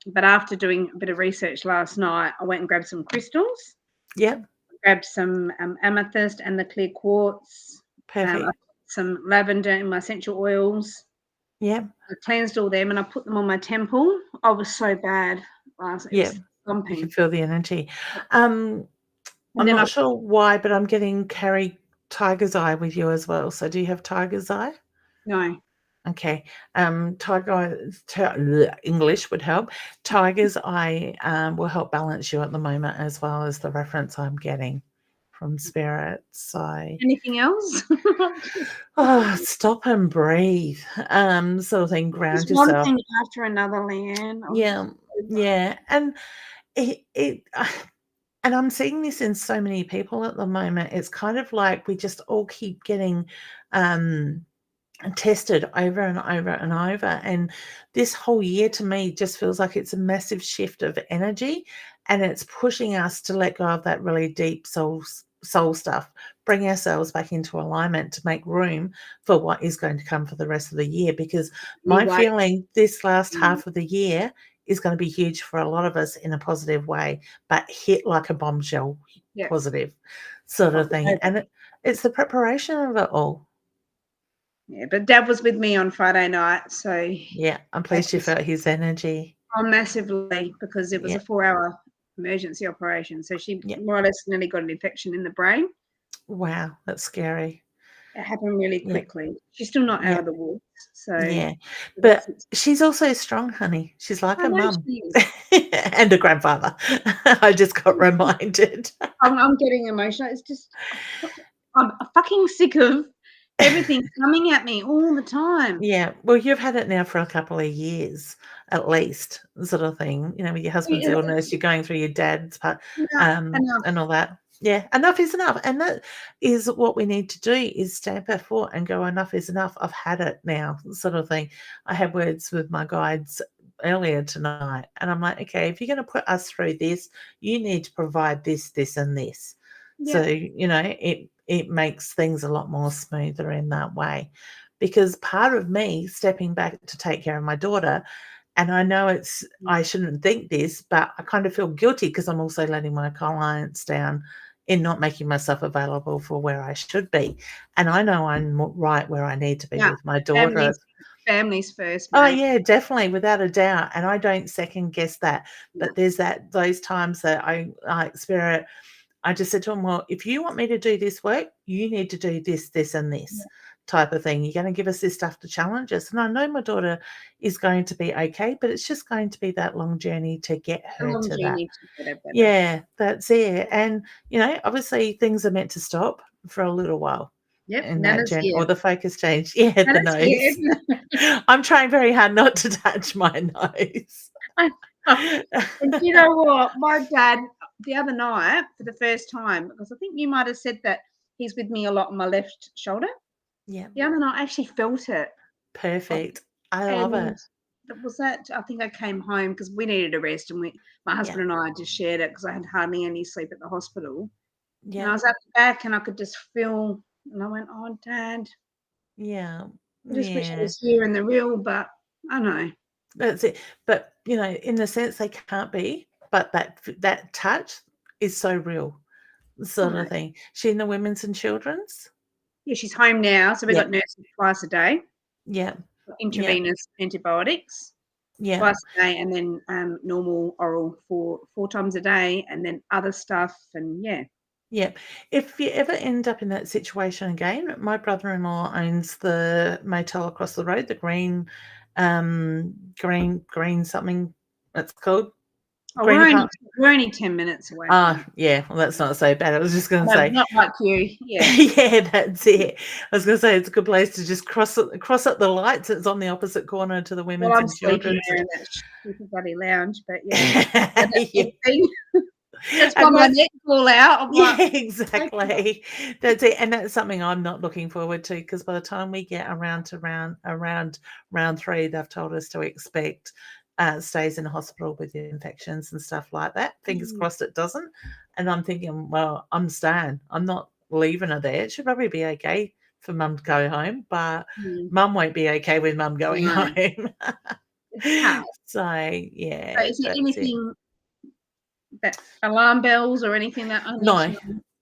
Speaker 2: But after doing a bit of research last night, I went and grabbed some crystals.
Speaker 1: Yeah.
Speaker 2: Grabbed some amethyst and the clear quartz. I
Speaker 1: Perfect.
Speaker 2: some lavender in my essential oils.
Speaker 1: Yeah.
Speaker 2: I cleansed all them and I put them on my temple. I was so bad last. It
Speaker 1: Yeah.
Speaker 2: was
Speaker 1: You can
Speaker 2: thumping.
Speaker 1: feel the energy.
Speaker 2: Yep.
Speaker 1: Um,
Speaker 2: And
Speaker 1: I'm
Speaker 2: then I
Speaker 1: not sure why, but I'm getting carry tiger's eye with you as well. So do you have tiger's eye?
Speaker 2: no.
Speaker 1: Okay. Tiger eye, English would help. Tiger's eye will help balance you at the moment, as well as the reference I'm getting from spirit. So,
Speaker 2: Anything else?
Speaker 1: oh, stop and breathe. Sort of thing.
Speaker 2: Just
Speaker 1: Ground
Speaker 2: one
Speaker 1: yourself.
Speaker 2: thing after another, Leanne. I'm just
Speaker 1: Yeah, yeah, and it and I'm seeing this in so many people at the moment. It's kind of like we just all keep getting um tested over and over and over. And this whole year to me just feels like it's a massive shift of energy, and it's pushing us to let go of that really deep soul stuff, bring ourselves back into alignment to make room for what is going to come for the rest of the year. Because
Speaker 2: new
Speaker 1: my
Speaker 2: way.
Speaker 1: feeling this last
Speaker 2: Mm,
Speaker 1: half of the year is going to be huge for a lot of us in a positive way, but hit like a bombshell
Speaker 2: yeah.
Speaker 1: positive sort
Speaker 2: Oh,
Speaker 1: of thing. And it's the preparation of it all.
Speaker 2: yeah, but Dad was with me on Friday night, so
Speaker 1: Yeah, I'm
Speaker 2: that
Speaker 1: pleased you
Speaker 2: just
Speaker 1: felt his energy.
Speaker 2: massively because it was
Speaker 1: Yeah,
Speaker 2: a 4-hour emergency operation. So she
Speaker 1: yeah.
Speaker 2: more or less nearly got an infection in the brain.
Speaker 1: Wow, that's scary.
Speaker 2: It happened really
Speaker 1: Yeah,
Speaker 2: quickly. She's still not out
Speaker 1: yeah,
Speaker 2: of the woods, so
Speaker 1: yeah.
Speaker 2: it's,
Speaker 1: But
Speaker 2: it's
Speaker 1: she's also strong, honey. She's like
Speaker 2: I
Speaker 1: her
Speaker 2: know
Speaker 1: mum
Speaker 2: she is.
Speaker 1: and a grandfather. I just got reminded.
Speaker 2: I'm getting emotional. It's just I'm fucking sick of everything coming at me all the time.
Speaker 1: Yeah, well, you've had it now for a couple of years at least, sort of thing. With your husband's
Speaker 2: Yeah,
Speaker 1: illness, you're going through your dad's part,
Speaker 2: enough.
Speaker 1: and all that. Yeah, enough is enough, and that is what we need to do: is stamp our foot and go, "Enough is enough. I've had it now," sort of thing. I had words with my guides earlier tonight, and I'm like, "Okay, if you're going to put us through this, you need to provide this, this, and this." So
Speaker 2: Yeah,
Speaker 1: it makes things a lot more smoother in that way, because part of me stepping back to take care of my daughter, and I know I shouldn't think this, but I kind of feel guilty because I'm also letting my clients down in not making myself available for where I should be. And I know I'm right where I need to be
Speaker 2: yeah.
Speaker 1: with my daughter.
Speaker 2: Families first,
Speaker 1: Oh,
Speaker 2: mate.
Speaker 1: yeah, definitely, without a doubt, and I don't second guess that.
Speaker 2: Yeah,
Speaker 1: But there's those times that Spirit, I just said to him, "Well, if you want me to do this work, you need to do this, this, and this type of thing. You're going to give us this stuff to challenge us." And I know my daughter is going to be okay, but it's just going to be that long journey to get
Speaker 2: a
Speaker 1: her
Speaker 2: long
Speaker 1: to that.
Speaker 2: journey to get it better.
Speaker 1: Yeah, that's it. And, obviously things are meant to stop for a little while
Speaker 2: Yep,
Speaker 1: in that
Speaker 2: Nana's
Speaker 1: journey,
Speaker 2: here.
Speaker 1: or the focus change. Yeah, the
Speaker 2: Nana's here.
Speaker 1: nose. I'm trying very hard not to touch my nose.
Speaker 2: And you know what? My dad, the other night, for the first time, because I think you might have said that he's with me a lot on my left shoulder.
Speaker 1: Yeah,
Speaker 2: The other night, I actually felt it. Like,
Speaker 1: perfect. I love
Speaker 2: and
Speaker 1: it.
Speaker 2: that was that. I think I came home because we needed a rest, and my
Speaker 1: Yeah,
Speaker 2: husband and I just shared it because I had hardly any sleep at the hospital. And I
Speaker 1: yeah,
Speaker 2: was at the back, and I could just feel, and I went, "Oh, Dad,
Speaker 1: yeah,
Speaker 2: I just wish he
Speaker 1: yeah.
Speaker 2: was here in the real," but I know.
Speaker 1: That's it. But, in the sense they can't be, but that touch is so real,
Speaker 2: I
Speaker 1: sort
Speaker 2: know.
Speaker 1: of thing. She in the women's and children's?
Speaker 2: Yeah, she's home now, so we got
Speaker 1: Yep,
Speaker 2: nurses twice a day,
Speaker 1: yep, yep,
Speaker 2: intravenous antibiotics
Speaker 1: yep,
Speaker 2: twice a day, and then normal oral four times a day, and then other stuff, and yeah.
Speaker 1: yep. If you ever end up in that situation again, my brother-in-law owns the motel across the road, the green something it's called,
Speaker 2: Oh,
Speaker 1: Green Apart.
Speaker 2: we're only 10 minutes away from
Speaker 1: Ah,
Speaker 2: it.
Speaker 1: yeah, well, that's not so bad. I was just gonna
Speaker 2: No,
Speaker 1: say,
Speaker 2: not like you. Yeah.
Speaker 1: yeah, that's it. I was gonna say it's a good place to just cross at the lights. It's on the opposite corner to the
Speaker 2: Well,
Speaker 1: women's
Speaker 2: I'm
Speaker 1: and
Speaker 2: sleeping
Speaker 1: children's.
Speaker 2: there in that stupid bloody lounge, but yeah. And that
Speaker 1: Yeah,
Speaker 2: big thing. That's why
Speaker 1: and
Speaker 2: my
Speaker 1: that's
Speaker 2: neck fall out. I'm
Speaker 1: yeah,
Speaker 2: like, okay.
Speaker 1: exactly. That's it, and that's something I'm not looking forward to, because by the time we get around to round 3, they've told us to expect stays in hospital with infections and stuff like that. Fingers
Speaker 2: Mm,
Speaker 1: crossed it doesn't. And I'm thinking, well, I'm staying. I'm not leaving her there. It should probably be okay for mum to go home, but
Speaker 2: mm,
Speaker 1: mum won't be okay with mum going
Speaker 2: no,
Speaker 1: home.
Speaker 2: it's hard.
Speaker 1: So
Speaker 2: So
Speaker 1: yeah,
Speaker 2: is there
Speaker 1: that's it.
Speaker 2: anything that alarm bells or anything that I need to
Speaker 1: No,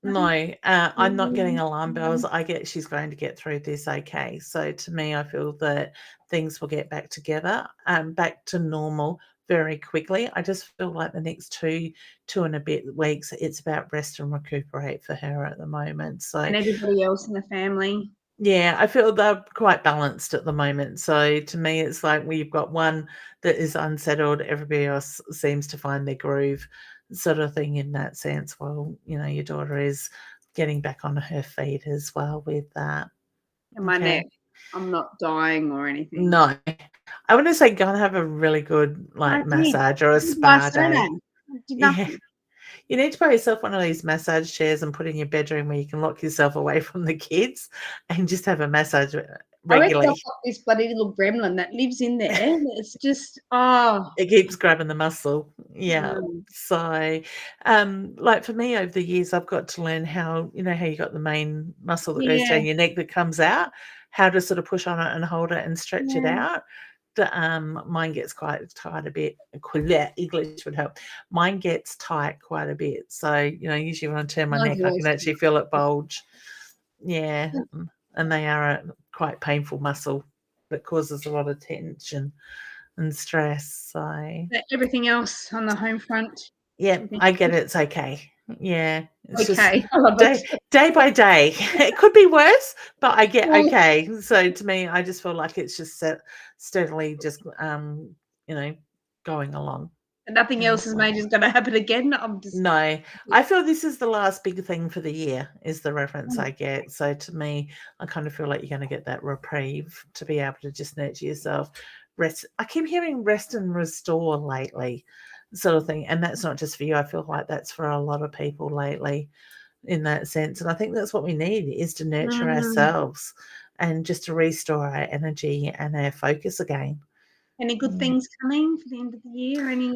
Speaker 2: know?
Speaker 1: No, I'm not getting alarm bells.
Speaker 2: Mm.
Speaker 1: I get she's going to get through this okay. So to me, I feel that things will get back together, back to normal very quickly. I just feel like the next two and a bit weeks, it's about rest and recuperate for her at the moment. So
Speaker 2: And everybody else in the family.
Speaker 1: yeah, I feel they're quite balanced at the moment. So to me, it's like we've got one that is unsettled, everybody else seems to find their groove, sort of thing in that sense. Well, your daughter is getting back on her feet as well with that.
Speaker 2: And my
Speaker 1: Okay.
Speaker 2: neck. I'm not dying or anything.
Speaker 1: No, I want to say go and have a really good
Speaker 2: I did.
Speaker 1: massage or a
Speaker 2: I did last
Speaker 1: spa day.
Speaker 2: Saturday. I did
Speaker 1: Yeah.
Speaker 2: nothing.
Speaker 1: You need to buy yourself one of these massage chairs and put in your bedroom where you can lock yourself away from the kids and just have a massage
Speaker 2: I reckon I've
Speaker 1: regularly.
Speaker 2: got this bloody little gremlin that lives in there. It's just,
Speaker 1: It keeps grabbing the muscle. Yeah.
Speaker 2: no.
Speaker 1: So, like for me over the years, I've got to learn how, how you got the main muscle that goes
Speaker 2: Yeah,
Speaker 1: down your neck that comes out, how to sort of push on it and hold it and stretch it
Speaker 2: yeah.
Speaker 1: out. Mine gets quite tight a bit. English would help. Mine gets tight quite a bit. So, usually when I turn my
Speaker 2: Mine's
Speaker 1: neck, I
Speaker 2: always
Speaker 1: can actually feel it bulge. Yeah. And they are a quite painful muscle that causes a lot of tension and stress. So,
Speaker 2: everything else on the home front.
Speaker 1: yeah,
Speaker 2: Everything
Speaker 1: I get it. It's okay. Yeah, it's just
Speaker 2: okay. I love
Speaker 1: day
Speaker 2: it.
Speaker 1: day by day. It could be worse, but I get
Speaker 2: Well,
Speaker 1: okay. So to me, I just feel like it's just steadily just going along.
Speaker 2: nothing
Speaker 1: And
Speaker 2: else is
Speaker 1: so
Speaker 2: major is gonna happen again. I'm just
Speaker 1: no, I feel this is the last big thing for the year is the reference
Speaker 2: mm,
Speaker 1: I get. So to me, I kind of feel like you're going to get that reprieve to be able to just nurture yourself. Rest. I keep hearing rest and restore lately, sort of thing. And that's not just for you. I feel like that's for a lot of people lately in that sense. And I think that's what we need is to nurture
Speaker 2: mm.
Speaker 1: ourselves and just to restore our energy and our focus again.
Speaker 2: Any good
Speaker 1: Mm.
Speaker 2: things coming for the end of the year? Any?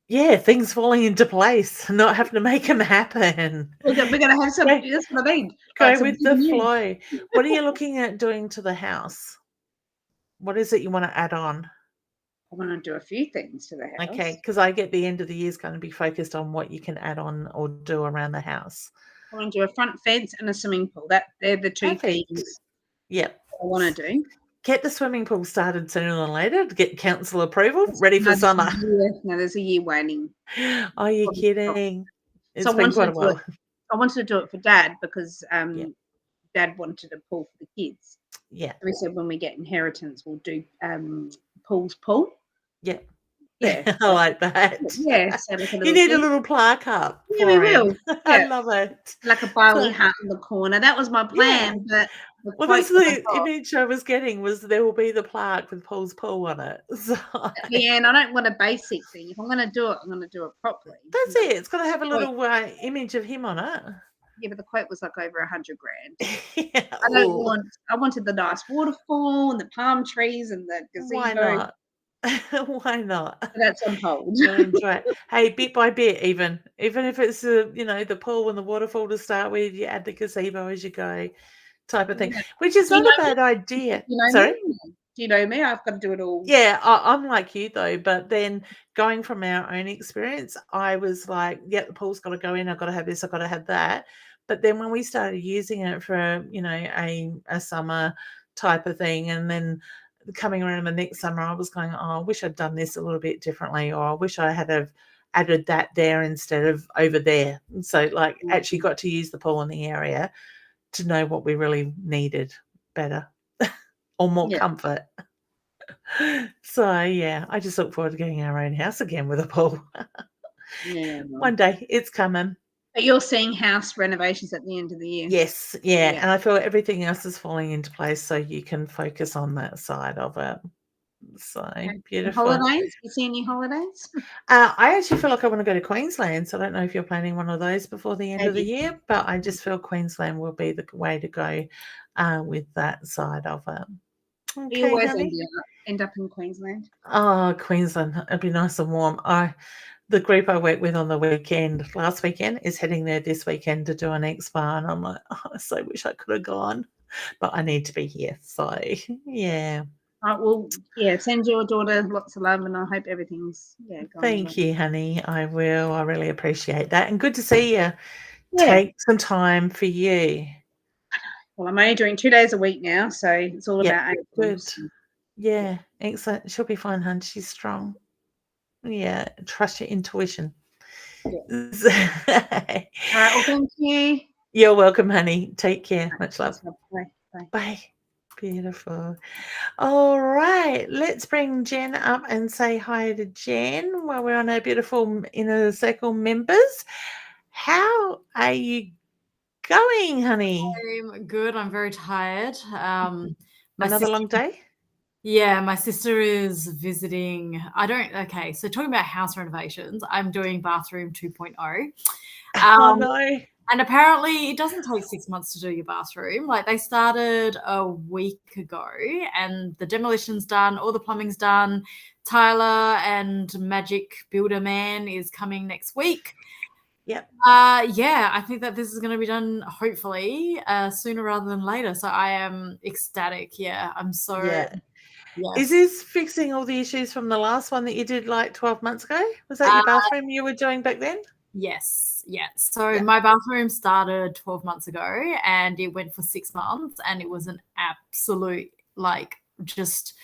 Speaker 1: Yeah, things falling into place, not having to make them happen.
Speaker 2: We're gonna have some.
Speaker 1: Go
Speaker 2: That's what I mean.
Speaker 1: go
Speaker 2: Some
Speaker 1: with
Speaker 2: big
Speaker 1: the
Speaker 2: news.
Speaker 1: flow. What are you looking at doing to the house? What is it you wanna add on?
Speaker 2: I want to do a few things to the
Speaker 1: Okay,
Speaker 2: house.
Speaker 1: because I get the end of the year is gonna be focused on what you can add on or do around the house.
Speaker 2: I want to do a front fence and a swimming pool. They're the two
Speaker 1: Perfect.
Speaker 2: things
Speaker 1: Yep.
Speaker 2: I want to do.
Speaker 1: Get the swimming pool started sooner than later to get council approval, ready for summer.
Speaker 2: There's a year waiting.
Speaker 1: Are you
Speaker 2: Probably not.
Speaker 1: kidding?
Speaker 2: So
Speaker 1: It's been quite a while.
Speaker 2: I wanted to do it for Dad because
Speaker 1: Yeah,
Speaker 2: Dad wanted a pool for the kids.
Speaker 1: yeah,
Speaker 2: So we said when we get inheritance, we'll do Paul's pool.
Speaker 1: yeah.
Speaker 2: Yeah,
Speaker 1: I like that.
Speaker 2: yeah. So like a
Speaker 1: You
Speaker 2: little
Speaker 1: need a
Speaker 2: thing.
Speaker 1: little plaque up
Speaker 2: Yeah, we
Speaker 1: for him.
Speaker 2: will.
Speaker 1: I
Speaker 2: Yeah,
Speaker 1: love it.
Speaker 2: like a Bali
Speaker 1: So
Speaker 2: hut in the corner. That was my
Speaker 1: yeah.
Speaker 2: plan, but the
Speaker 1: Well,
Speaker 2: quote
Speaker 1: that's
Speaker 2: that I
Speaker 1: the
Speaker 2: got,
Speaker 1: image I was getting was there will be the plaque with Paul's pool on it. So
Speaker 2: Leanne, I don't want a basic thing. If I'm going to do it, I'm going to do it properly.
Speaker 1: that's it. It's got to have a
Speaker 2: Quote,
Speaker 1: little image of him on it.
Speaker 2: yeah, but the quote was like over 100 grand.
Speaker 1: Yeah.
Speaker 2: I don't
Speaker 1: Oh,
Speaker 2: want. I wanted the nice waterfall and the palm trees and the
Speaker 1: why
Speaker 2: gazebo.
Speaker 1: not? Why not?
Speaker 2: So that's on hold.
Speaker 1: Go and try it. Hey, bit by bit, even if it's the pool and the waterfall to start with, you add the gazebo as you go, type of thing,
Speaker 2: Yeah.
Speaker 1: which is
Speaker 2: Do you
Speaker 1: not a
Speaker 2: know me?
Speaker 1: bad idea.
Speaker 2: Do you know me?
Speaker 1: Sorry.
Speaker 2: Do you know me? I've got to do it all.
Speaker 1: Yeah, I'm like you though, but then going from our own experience, I was like, yeah, the pool's got to go in. I've got to have this. I've got to have that. But then when we started using it for, a summer type of thing, and then coming around the next summer, I was going, oh, I wish I'd done this a little bit differently, or I wish I had have added that there instead of over there. And so, like, actually
Speaker 2: Mhm.
Speaker 1: got to use the pool in the area to know what we really needed better or more
Speaker 2: Yeah,
Speaker 1: comfort. So, yeah, I just look forward to getting our own house again with a pool.
Speaker 2: yeah. Well.
Speaker 1: One day, it's coming.
Speaker 2: But you're seeing house renovations at the end of the year.
Speaker 1: Yes, yeah,
Speaker 2: Yeah.
Speaker 1: and I feel everything else is falling into place so you can focus on that side of it. So,
Speaker 2: Okay. And
Speaker 1: beautiful.
Speaker 2: holidays? You see any holidays?
Speaker 1: I actually feel like I wanna go to Queensland, so I don't know if you're planning one of those before the end of the
Speaker 2: Maybe.
Speaker 1: year, but I just feel Queensland will be the way to go, with that side of it.
Speaker 2: We
Speaker 1: Okay,
Speaker 2: always
Speaker 1: honey.
Speaker 2: end up in Queensland.
Speaker 1: Oh, Queensland, it'd be nice and warm. The group I work with on the last weekend, is heading there this weekend to do an expo, and I'm like, "Oh, I so wish I could have gone, but I need to be here." So, yeah.
Speaker 2: Well, yeah, send your daughter lots of love, and I hope everything's going well.
Speaker 1: Thank you, honey. I will. I really appreciate that, and good to see you.
Speaker 2: Yeah.
Speaker 1: take some time for you.
Speaker 2: Well, I'm only doing 2 days a week now, so it's all
Speaker 1: Yep,
Speaker 2: about April.
Speaker 1: good.
Speaker 2: So, yeah.
Speaker 1: Yeah, excellent. She'll be fine, hun. She's strong. Yeah, trust your intuition.
Speaker 2: Yeah.
Speaker 1: So
Speaker 2: All right. Well, thank you.
Speaker 1: you're welcome, honey. Take care. Much love.
Speaker 2: Thanks, love. Bye. Bye.
Speaker 1: Bye. Beautiful. All right, let's bring Jen up and say hi to Jen while we're on our beautiful inner circle members. How are you going, honey?
Speaker 3: I'm good. I'm very tired. My
Speaker 1: Another
Speaker 3: sister,
Speaker 1: long day?
Speaker 3: yeah, my sister is visiting. Okay, so talking about house renovations, I'm doing bathroom 2.0.
Speaker 1: Oh
Speaker 3: Um,
Speaker 1: no.
Speaker 3: and apparently it doesn't take 6 months to do your bathroom. Like they started a week ago and the demolition's done, all the plumbing's done. Tyler and Magic Builder Man is coming next week.
Speaker 1: Yep.
Speaker 3: Yeah, I think that this is going to be done hopefully sooner rather than later. So I am ecstatic. Yeah, I'm so.
Speaker 1: Yeah.
Speaker 3: Yes.
Speaker 1: Is this fixing all the issues from the last one that you did like 12 months ago? Was that your bathroom you were doing back then?
Speaker 3: Yes. Yeah. So
Speaker 1: Yeah.
Speaker 3: my bathroom started 12 months ago and it went for 6 months and it was an absolute like just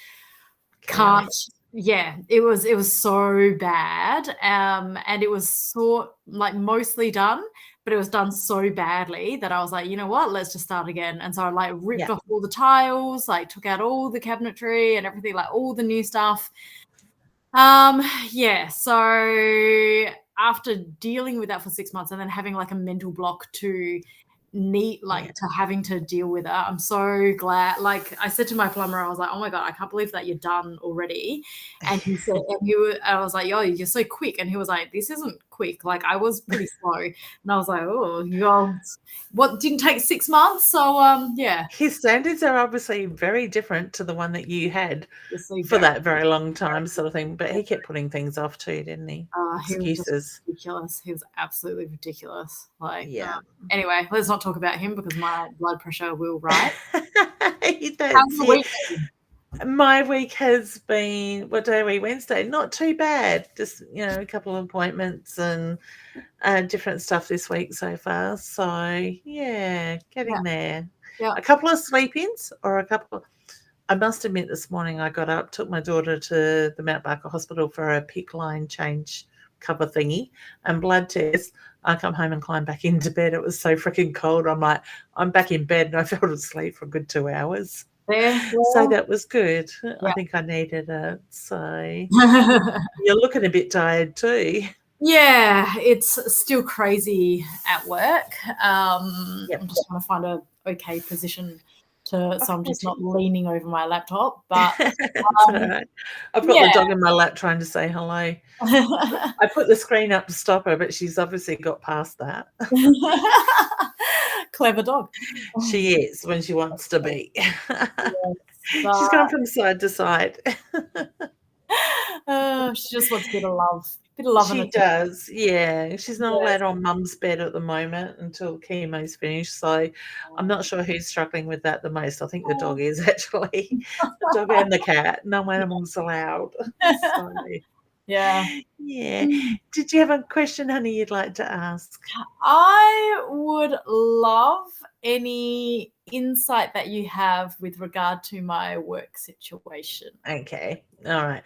Speaker 3: can't. Yeah, it was so bad. And it was mostly done, but it was done so badly that I was like, you know what, let's just start again. And so I like ripped off all the tiles, like took out all the cabinetry and everything, like all the new stuff. Yeah, so after dealing with that for 6 months and then having like a mental block to to having to deal with it, I'm so glad. Like I said to my plumber, I was like, oh my God, I can't believe that you're done already. And he said, I was like, yo, you're so quick. And he was like, this isn't quick. Like I was pretty slow. And I was like, oh, what didn't take 6 months? So yeah.
Speaker 1: His standards are obviously very different to the one that you had for that very long time, sort of thing. But he kept putting things off too, didn't he?
Speaker 3: He was just
Speaker 1: Excuses.
Speaker 3: ridiculous. He was absolutely ridiculous. Like,
Speaker 1: Yeah.
Speaker 3: Anyway, let's not talk about him because my blood pressure will rise.
Speaker 1: That's
Speaker 3: How's the week been?
Speaker 1: My week has been, what day are we? Wednesday. Not too bad. Just, a couple of appointments and different stuff this week so far. So, yeah, getting there.
Speaker 3: Yeah.
Speaker 1: A couple of sleep-ins or a couple. I must admit this morning I got up, took my daughter to the Mount Barker Hospital for a PIC line change cover thingy and blood test. I come home and climb back into bed. It was so freaking cold. I'm like, I'm back in bed and I fell asleep for a good 2 hours. So that was good. Yeah. I think I needed it. So you're looking a bit tired too.
Speaker 3: Yeah, it's still crazy at work. I'm just trying to find a okay position so I'm just not leaning over my laptop. But
Speaker 1: right. I've got the dog in my lap trying to say hello. I put the screen up to stop her, but she's obviously got past that.
Speaker 3: Clever dog.
Speaker 1: She is when she wants to be. She's going from side to side.
Speaker 3: She just wants a bit of love.
Speaker 1: She does, yeah. She's not allowed on mum's bed at the moment until chemo's finished. So I'm not sure who's struggling with that the most. I think the dog is actually. The dog and the cat. No animals allowed. So,
Speaker 3: yeah.
Speaker 1: Did you have a question, honey, you'd like to ask?
Speaker 3: I would love any insight that you have with regard to my work situation.
Speaker 1: Okay. All right.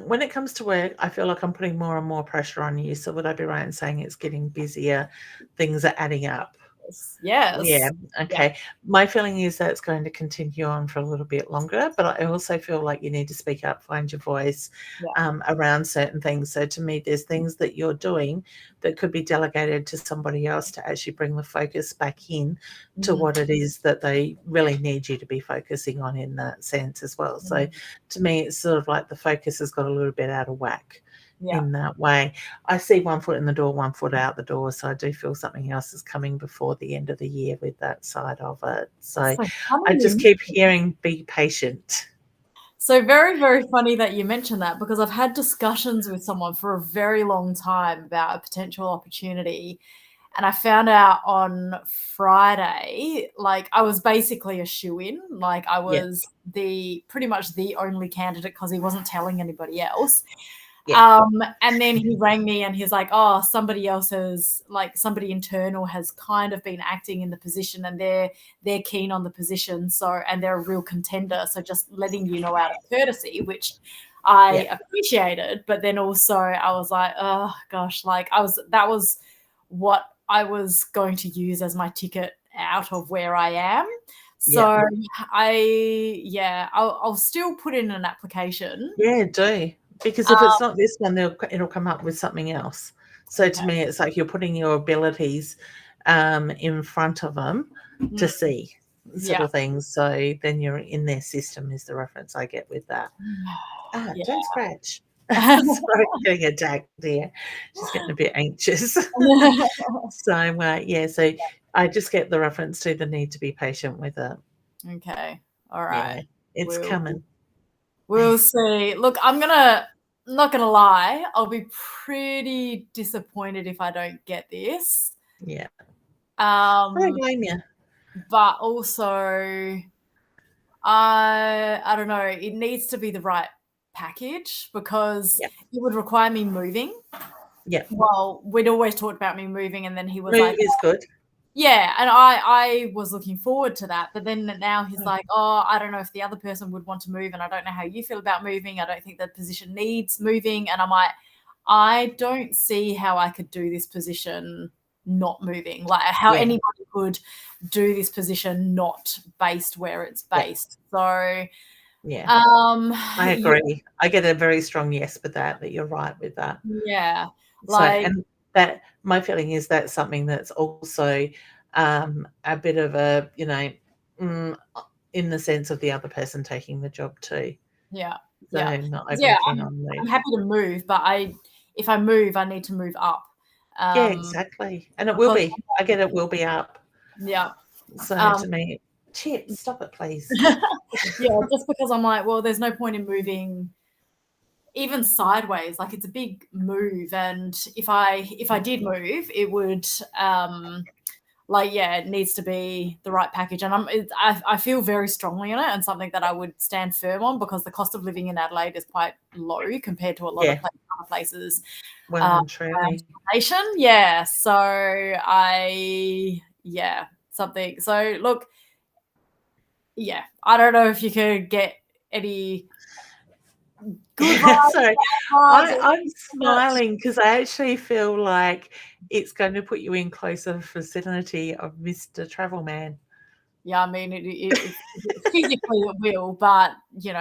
Speaker 1: When it comes to work, I feel like I'm putting more and more pressure on you. So would I be right in saying it's getting busier? Things are adding up.
Speaker 3: Yes.
Speaker 1: Yeah. Okay. Yeah. My feeling is that it's going to continue on for a little bit longer, but I also feel like you need to speak up, find your voice around certain things. So to me, there's things that you're doing that could be delegated to somebody else to actually bring the focus back in to what it is that they really need you to be focusing on in that sense as well. So to me, it's sort of like the focus has got a little bit out of whack. In that way. I see 1 foot in the door, 1 foot out the door. So I do feel something else is coming before the end of the year with that side of it. So I just keep hearing, be patient.
Speaker 3: So very, very funny that you mentioned that because I've had discussions with someone for a very long time about a potential opportunity. And I found out on Friday, like I was basically a shoo-in. Like I was pretty much the only candidate because he wasn't telling anybody else.
Speaker 1: Yeah.
Speaker 3: And then he rang me and he's like, oh, somebody else has, like, somebody internal has kind of been acting in the position, and they're keen on the position. So, and they're a real contender. So just letting you know out of courtesy, which I appreciated. But then also I was like, oh gosh, like that was what I was going to use as my ticket out of where I am. So I'll still put in an application.
Speaker 1: Yeah, do. Because if it's not this one, it'll come up with something else. So to me, it's like you're putting your abilities in front of them to see sort of things. So then you're in their system is the reference I get with that. Don't scratch. Sorry, I'm getting attacked here. She's getting a bit anxious. So so I just get the reference to the need to be patient with it.
Speaker 3: Okay. All right.
Speaker 1: Yeah, it's coming.
Speaker 3: We'll see. Look, not gonna lie, I'll be pretty disappointed if I don't get this.
Speaker 1: Yeah. I don't blame you.
Speaker 3: But also, I don't know, it needs to be the right package, because it would require me moving.
Speaker 1: Yeah.
Speaker 3: Well, we'd always talked about me moving, and then he was
Speaker 1: Move
Speaker 3: like,
Speaker 1: is good.
Speaker 3: Yeah, and I was looking forward to that, but then now he's like, oh, I don't know if the other person would want to move, and I don't know how you feel about moving. I don't think the position needs moving. And I'm like, I don't see how I could do this position not moving, like how anybody could do this position not based where it's based. So
Speaker 1: I agree. I get a very strong yes with that you're right with that.
Speaker 3: Yeah.
Speaker 1: Like, so, and that my feeling is that's something that's also a bit of a, in the sense of the other person taking the job too.
Speaker 3: Yeah.
Speaker 1: So not overly keen on move.
Speaker 3: I'm happy to move, but if I move, I need to move up.
Speaker 1: Yeah, exactly. And it will be. I get it will be up.
Speaker 3: Yeah.
Speaker 1: So to me, Chip, stop it, please.
Speaker 3: Just because I'm like, well, there's no point in moving even sideways. Like, it's a big move, and if I did move, it would it needs to be the right package. And I feel very strongly in it, and something that I would stand firm on, because the cost of living in Adelaide is quite low compared to a lot of other places.
Speaker 1: Well, truly.
Speaker 3: Yeah. So something. So look, I don't know if you could get any good vibes.
Speaker 1: Sorry, I'm smiling because I actually feel like it's going to put you in closer vicinity of Mr. Travelman.
Speaker 3: Yeah, I mean, it physically it will, but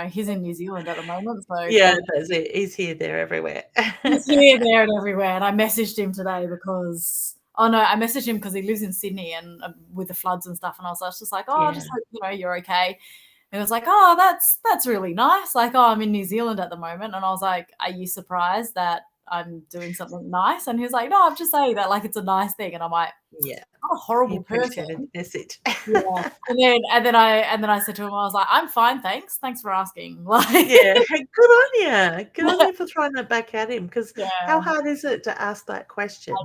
Speaker 3: he's in New Zealand at the moment, so
Speaker 1: that's it. He's here, there, everywhere.
Speaker 3: He's here, there, and everywhere. And I messaged him today because I messaged him because he lives in Sydney, and with the floods and stuff. And I was just like, I just hope you're okay. And it was like, oh, that's really nice. Like, oh, I'm in New Zealand at the moment. And I was like, are you surprised that I'm doing something nice? And he was like, no, I'm just saying that, like, it's a nice thing. And I'm like, I'm a horrible person.
Speaker 1: Message.
Speaker 3: And then I said to him, I was like, I'm fine, thanks for asking. Like,
Speaker 1: good on you. Good on you for throwing that back at him, because how hard is it to ask that question?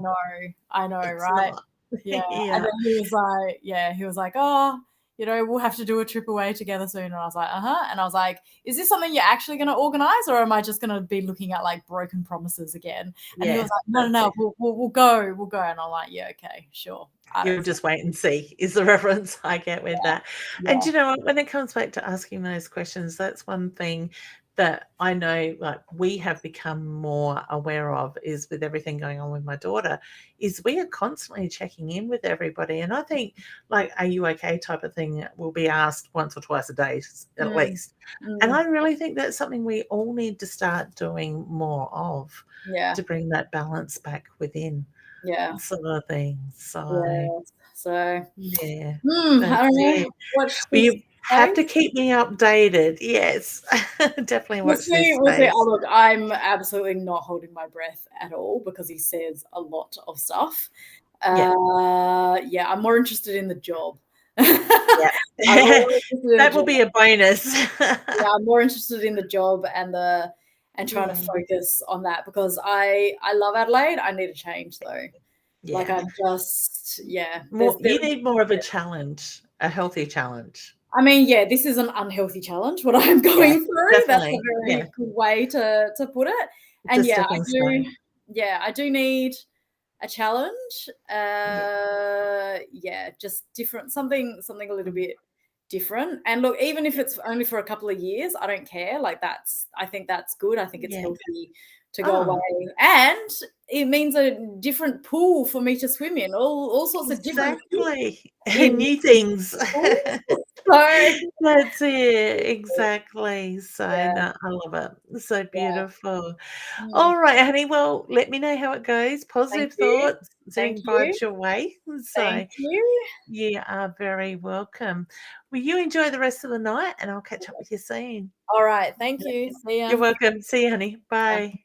Speaker 3: I know,
Speaker 1: it's
Speaker 3: right?
Speaker 1: Not.
Speaker 3: And then he was like, oh, we'll have to do a trip away together soon. And I was like, and I was like, is this something you're actually going to organize, or am I just going to be looking at like broken promises again? And he was like, no, we'll go. And I'm like, yeah, okay, sure.
Speaker 1: You'll just wait and see is the reference I get with that. And you know what, when it comes back to asking those questions, that's one thing that I know, like, we have become more aware of is with everything going on with my daughter, is we are constantly checking in with everybody. And I think, like, are you okay type of thing will be asked once or twice a day at least. And I really think that's something we all need to start doing more of to bring that balance back within. Sort of thing. So
Speaker 3: I
Speaker 1: don't know. Have to keep me updated. Yes, definitely watch this.
Speaker 3: We'll see. Oh, look, I'm absolutely not holding my breath at all, because he says a lot of stuff. I'm more interested in the job.
Speaker 1: That will be a bonus.
Speaker 3: I'm more interested in the job and trying to focus on that, because I love Adelaide. I need a change though. Like, I'm just you
Speaker 1: need more of a challenge, a healthy challenge.
Speaker 3: I mean, this is an unhealthy challenge, what I'm going through. Definitely. That's a very good way to put it. And
Speaker 1: The stepping stone.
Speaker 3: I do need a challenge. Just different, something a little bit different. And look, even if it's only for a couple of years, I don't care. Like I think that's good. I think it's healthy to go away. And it means a different pool for me to swim in, all sorts of different
Speaker 1: new things.
Speaker 3: So
Speaker 1: That's it, exactly. So
Speaker 3: Yeah.
Speaker 1: I love it. So beautiful.
Speaker 3: Mm.
Speaker 1: All right, honey. Well, let me know how it goes. Positive
Speaker 3: you.
Speaker 1: thoughts, sending
Speaker 3: Thank you.
Speaker 1: vibes your way. So
Speaker 3: Thank you.
Speaker 1: you are very welcome. Will you enjoy the rest of the night, and I'll catch up with you soon.
Speaker 3: All right. Thank you. See ya.
Speaker 1: You're welcome. See you, honey. Bye.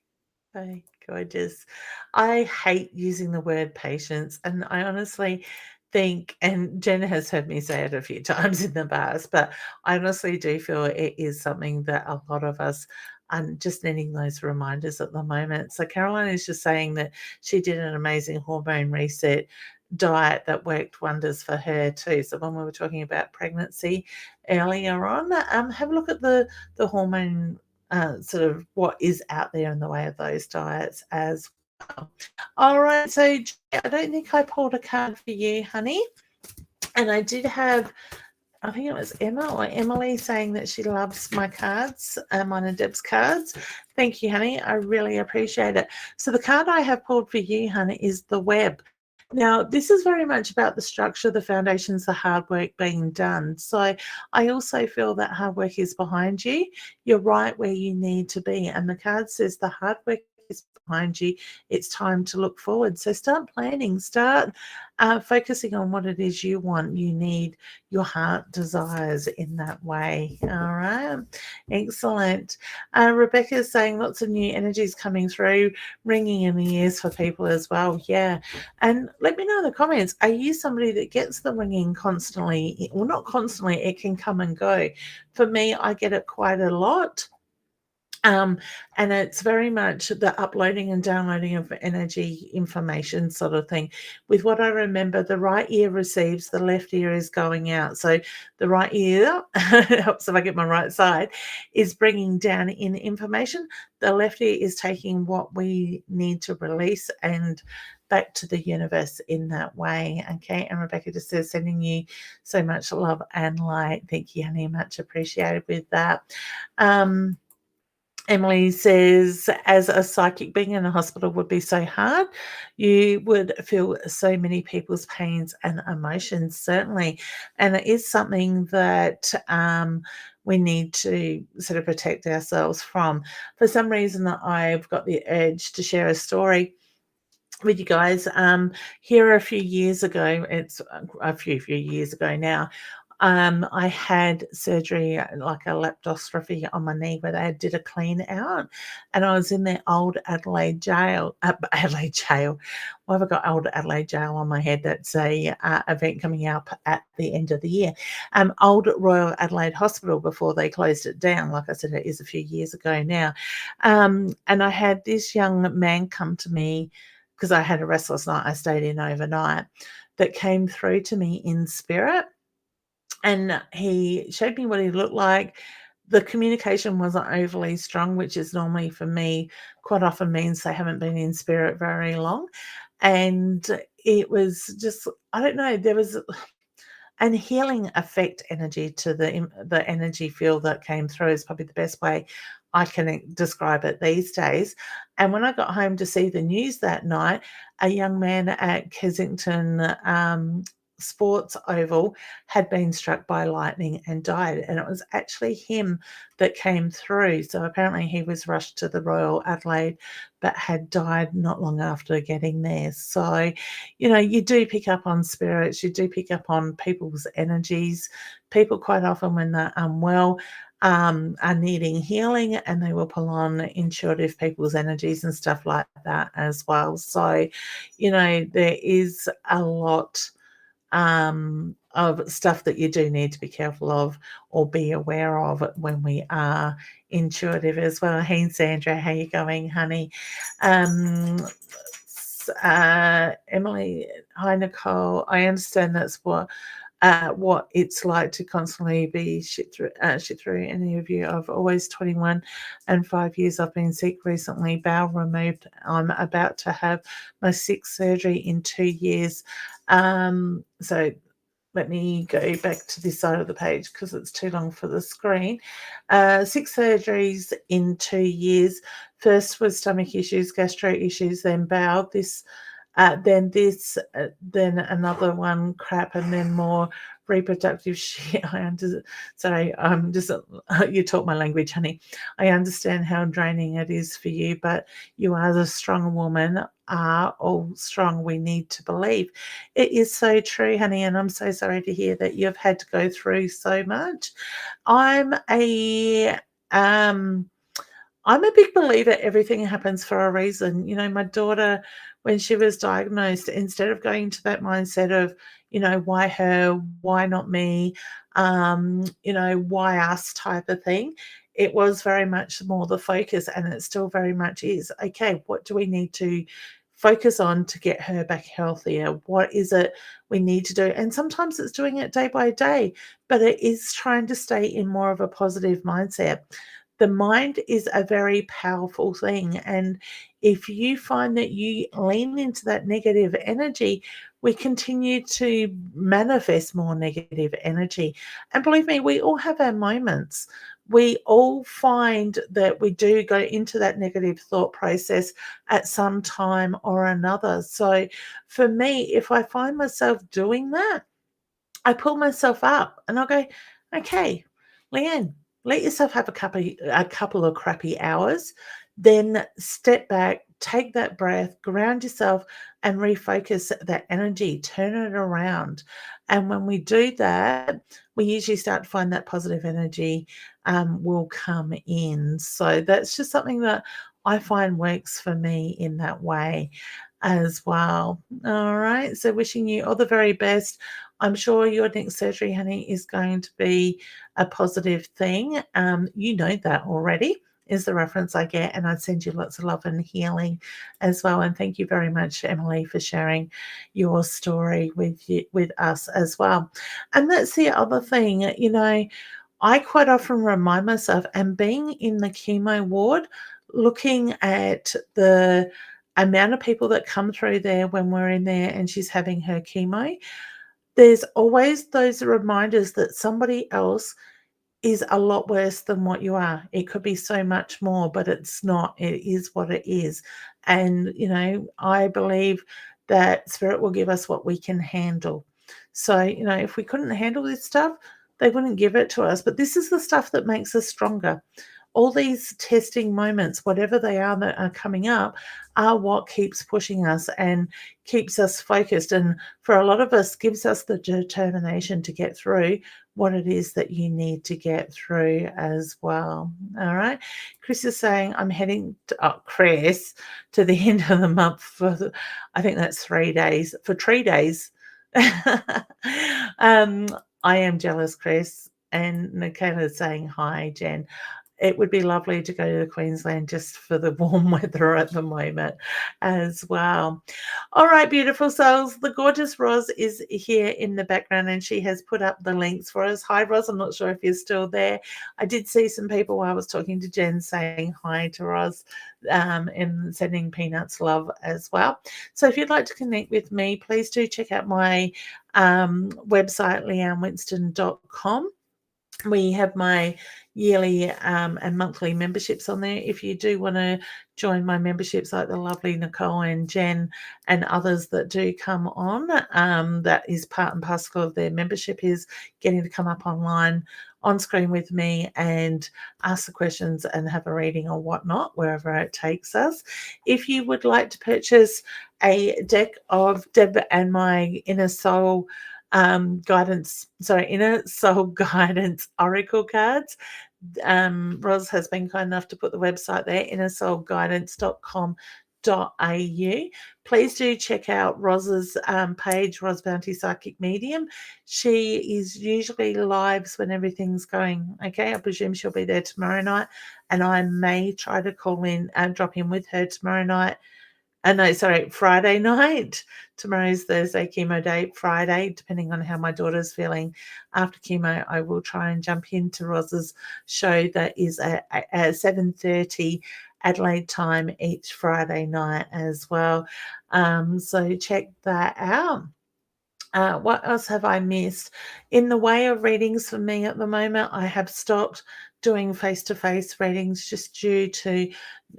Speaker 1: Bye. Gorgeous. I hate using the word patience, and I honestly think, and Jen has heard me say it a few times in the past, but I honestly do feel it is something that a lot of us are just needing those reminders at the moment. So Caroline is just saying that she did an amazing hormone reset diet that worked wonders for her too. So when we were talking about pregnancy earlier on, have a look at the hormone sort of what is out there in the way of those diets as well. All right, so I don't think I pulled a card for you, honey. And I did have, I think it was Emma or Emily saying that she loves my cards, mine and Deb's cards. Thank you, honey. I really appreciate it. So the card I have pulled for you, honey, is the web. Now, this is very much about the structure, the foundations, the hard work being done. So I also feel that hard work is behind you. You're right where you need to be. And the card says the hard work is behind you. It's time to look forward. So start planning, start focusing on what it is you want, you need, your heart desires in that way. All right. Excellent. Rebecca's saying lots of new energies coming through, ringing in the ears for people as well. Yeah. And let me know in the comments, are you somebody that gets the ringing constantly? Well, not constantly, it can come and go. For me, I get it quite a lot. And it's very much the uploading and downloading of energy information sort of thing. With what I remember, the right ear receives, the left ear is going out. So the right ear, helps if I get my right side, is bringing down in information. The left ear is taking what we need to release and back to the universe in that way. Okay. And Rebecca just says, sending you so much love and light. Thank you, honey. Much appreciated with that. Emily says, as a psychic, being in a hospital would be so hard. You would feel so many people's pains and emotions, certainly. And it is something that we need to sort of protect ourselves from. For some reason, I've got the urge to share a story with you guys. Here a few years ago, it's a few years ago now, I had surgery, like a lapidoscopy on my knee, where they did a clean out, and I was in the old Adelaide jail. Adelaide jail. Why have I got old Adelaide jail on my head? That's a event coming up at the end of the year. Old Royal Adelaide Hospital before they closed it down. Like I said, it is a few years ago now. And I had this young man come to me because I had a restless night. I stayed in overnight. That came through to me in spirit. And he showed me what he looked like. The communication wasn't overly strong, which is normally for me quite often means they haven't been in spirit very long. And it was just, I don't know, there was an healing effect energy to the energy field that came through is probably the best way I can describe it these days. And when I got home to see the news that night, a young man at Kensington Sports Oval had been struck by lightning and died, and it was actually him that came through. So apparently he was rushed to the Royal Adelaide but had died not long after getting there. So you do pick up on spirits, you do pick up on people's energies. People quite often, when they're unwell, are needing healing, and they will pull on intuitive people's energies and stuff like that as well. So there is a lot of stuff that you do need to be careful of or be aware of when we are intuitive as well. Hey, Sandra, how you going, honey? Emily, hi, Nicole. I understand that's what what it's like to constantly be shit through any of you. I've always 21 and 5 years. I've been sick recently, bowel removed. I'm about to have my 6th surgery in 2 years. So let me go back to this side of the page because it's too long for the screen. 6 surgeries in 2 years. First was stomach issues, gastro issues, then bowel. Then another one, crap, and then more reproductive shit. You talk my language, honey. I understand how draining it is for you, but you are the strong woman. Are all strong. We need to believe. It is so true, honey, and I'm so sorry to hear that you've had to go through so much. I'm a big believer everything happens for a reason. My daughter, when she was diagnosed, instead of going to that mindset of, why her, why not me, why us type of thing, it was very much more the focus, and it still very much is, okay, what do we need to focus on to get her back healthier? What is it we need to do? And sometimes it's doing it day by day, but it is trying to stay in more of a positive mindset. The mind is a very powerful thing. And if you find that you lean into that negative energy, we continue to manifest more negative energy. And believe me, we all have our moments. We all find that we do go into that negative thought process at some time or another. So for me, if I find myself doing that, I pull myself up and I'll go, okay, Leanne, let yourself have a couple of crappy hours, then step back, take that breath, ground yourself, and refocus that energy, turn it around. And when we do that, we usually start to find that positive energy will come in. So that's just something that I find works for me in that way as well. All right. So wishing you all the very best. I'm sure your next surgery, honey, is going to be a positive thing. You know that already is the reference I get, and I send you lots of love and healing as well. And thank you very much, Emily, for sharing your story with us as well. And that's the other thing, I quite often remind myself, and being in the chemo ward, looking at the amount of people that come through there when we're in there and she's having her chemo, there's always those reminders that somebody else is a lot worse than what you are. It could be so much more, but it's not. It is what it is. And, I believe that spirit will give us what we can handle. So, if we couldn't handle this stuff, they wouldn't give it to us. But this is the stuff that makes us stronger. All these testing moments, whatever they are that are coming up, are what keeps pushing us and keeps us focused. And for a lot of us, gives us the determination to get through what it is that you need to get through as well. All right. Chris is saying, I'm heading Chris, to the end of the month for, I think that's 3 days, for 3 days. I am jealous, Chris. And Nikayla is saying, hi, Jen. It would be lovely to go to Queensland just for the warm weather at the moment as well. All right, beautiful souls. The gorgeous Roz is here in the background and she has put up the links for us. Hi, Roz. I'm not sure if you're still there. I did see some people while I was talking to Jen saying hi to Roz and sending peanuts love as well. So if you'd like to connect with me, please do check out my website, leannewinston.com. We have my yearly and monthly memberships on there. If you do want to join my memberships, like the lovely Nicole and Jen and others that do come on, that is part and parcel of their membership, is getting to come up online on screen with me and ask the questions and have a reading or whatnot, wherever it takes us. If you would like to purchase a deck of Deb and my Inner Soul Inner Soul Guidance Oracle cards, Roz has been kind enough to put the website there, innersoulguidance.com.au. Please do check out Roz's page, Roz Bounty Psychic Medium. She is usually lives when everything's going okay. I presume she'll be there tomorrow night, and I may try to call in and drop in with her tomorrow night No, sorry, Friday night. Tomorrow's Thursday, chemo day. Friday, depending on how my daughter's feeling after chemo, I will try and jump into Roz's show that is at 7:30 Adelaide time each Friday night as well. So check that out. What else have I missed? In the way of readings for me at the moment, I have stopped doing face-to-face readings just due to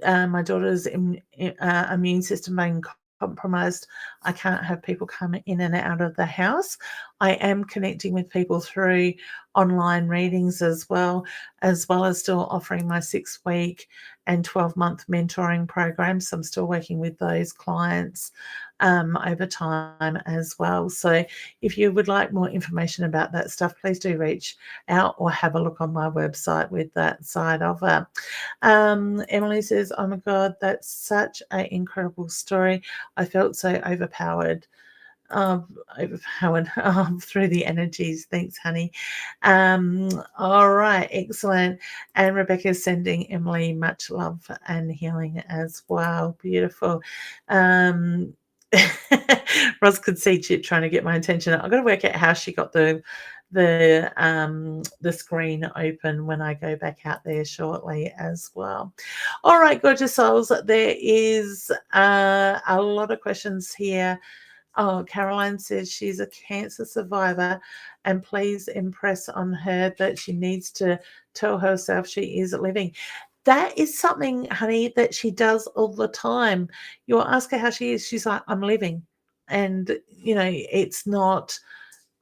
Speaker 1: my daughter's immune system being compromised. I can't have people come in and out of the house. I am connecting with people through online readings as well as still offering my 6-week and 12-month mentoring programs. So I'm still working with those clients over time as well. So if you would like more information about that stuff, please do reach out or have a look on my website with that side of it. Emily says, oh my God, that's such an incredible story. I felt so overpowered through the energies. Thanks, honey. All right, excellent. And Rebecca's sending Emily much love and healing as well. Beautiful. Roz could see Chip trying to get my attention. I've got to work out how she got the screen open when I go back out there shortly as well. All right, gorgeous souls. There is a lot of questions here. Oh, Caroline says she's a cancer survivor, and please impress on her that she needs to tell herself she is living. That is something, honey, that she does all the time. You'll ask her how she is. She's like, I'm living. And, it's not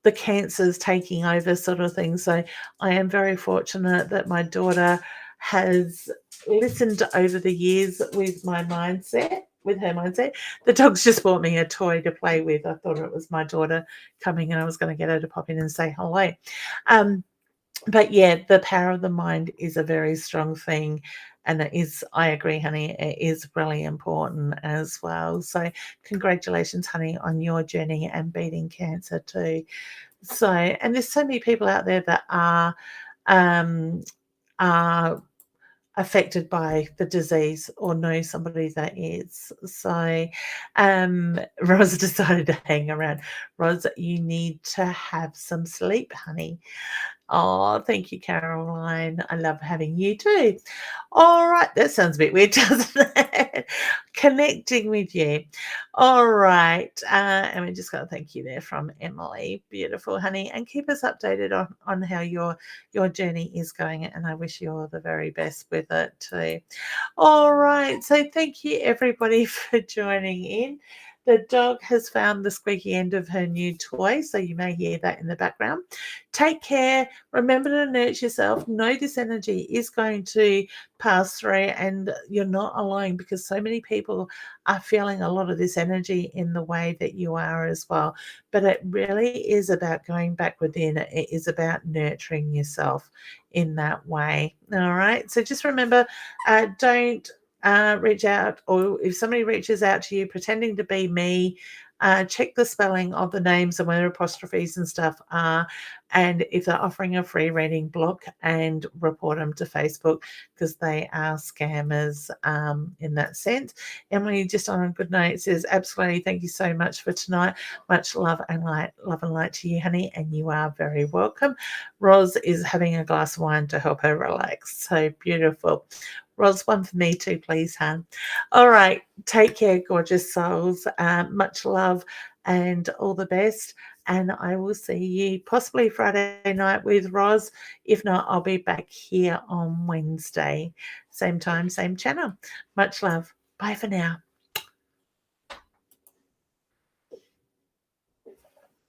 Speaker 1: the cancer's taking over sort of thing. So I am very fortunate that my daughter has listened over the years with her mindset. The dog's just bought me a toy to play with. I thought it was my daughter coming and I was going to get her to pop in and say hello. But yeah, the power of the mind is a very strong thing. And I agree, honey, it is really important as well. So congratulations, honey, on your journey and beating cancer too. So, and there's so many people out there that are affected by the disease or know somebody that is. So Roz decided to hang around. Roz, you need to have some sleep, honey. Oh, thank you, Caroline. I love having you too. All right. That sounds a bit weird, doesn't it? Connecting with you. All right. And we just got to thank you there from Emily. Beautiful, honey. And keep us updated on how your journey is going. And I wish you all the very best with it too. All right. So thank you, everybody, for joining in. The dog has found the squeaky end of her new toy, so you may hear that in the background. Take care. Remember to nurture yourself. Know this energy is going to pass through and you're not alone, because so many people are feeling a lot of this energy in the way that you are as well. But it really is about going back within. It is about nurturing yourself in that way. All right. So just remember, don't reach out, or if somebody reaches out to you pretending to be me, check the spelling of the names and where apostrophes and stuff are, and if they're offering a free reading, block and report them to Facebook, because they are scammers in that sense. Emily, just on a good note, says absolutely, thank you so much for tonight. Much love and light to you, honey, and you are very welcome. Roz is having a glass of wine to help her relax. So beautiful. Roz, one for me too, please, hon. All right. Take care, gorgeous souls. Much love and all the best. And I will see you possibly Friday night with Roz. If not, I'll be back here on Wednesday. Same time, same channel. Much love. Bye for now.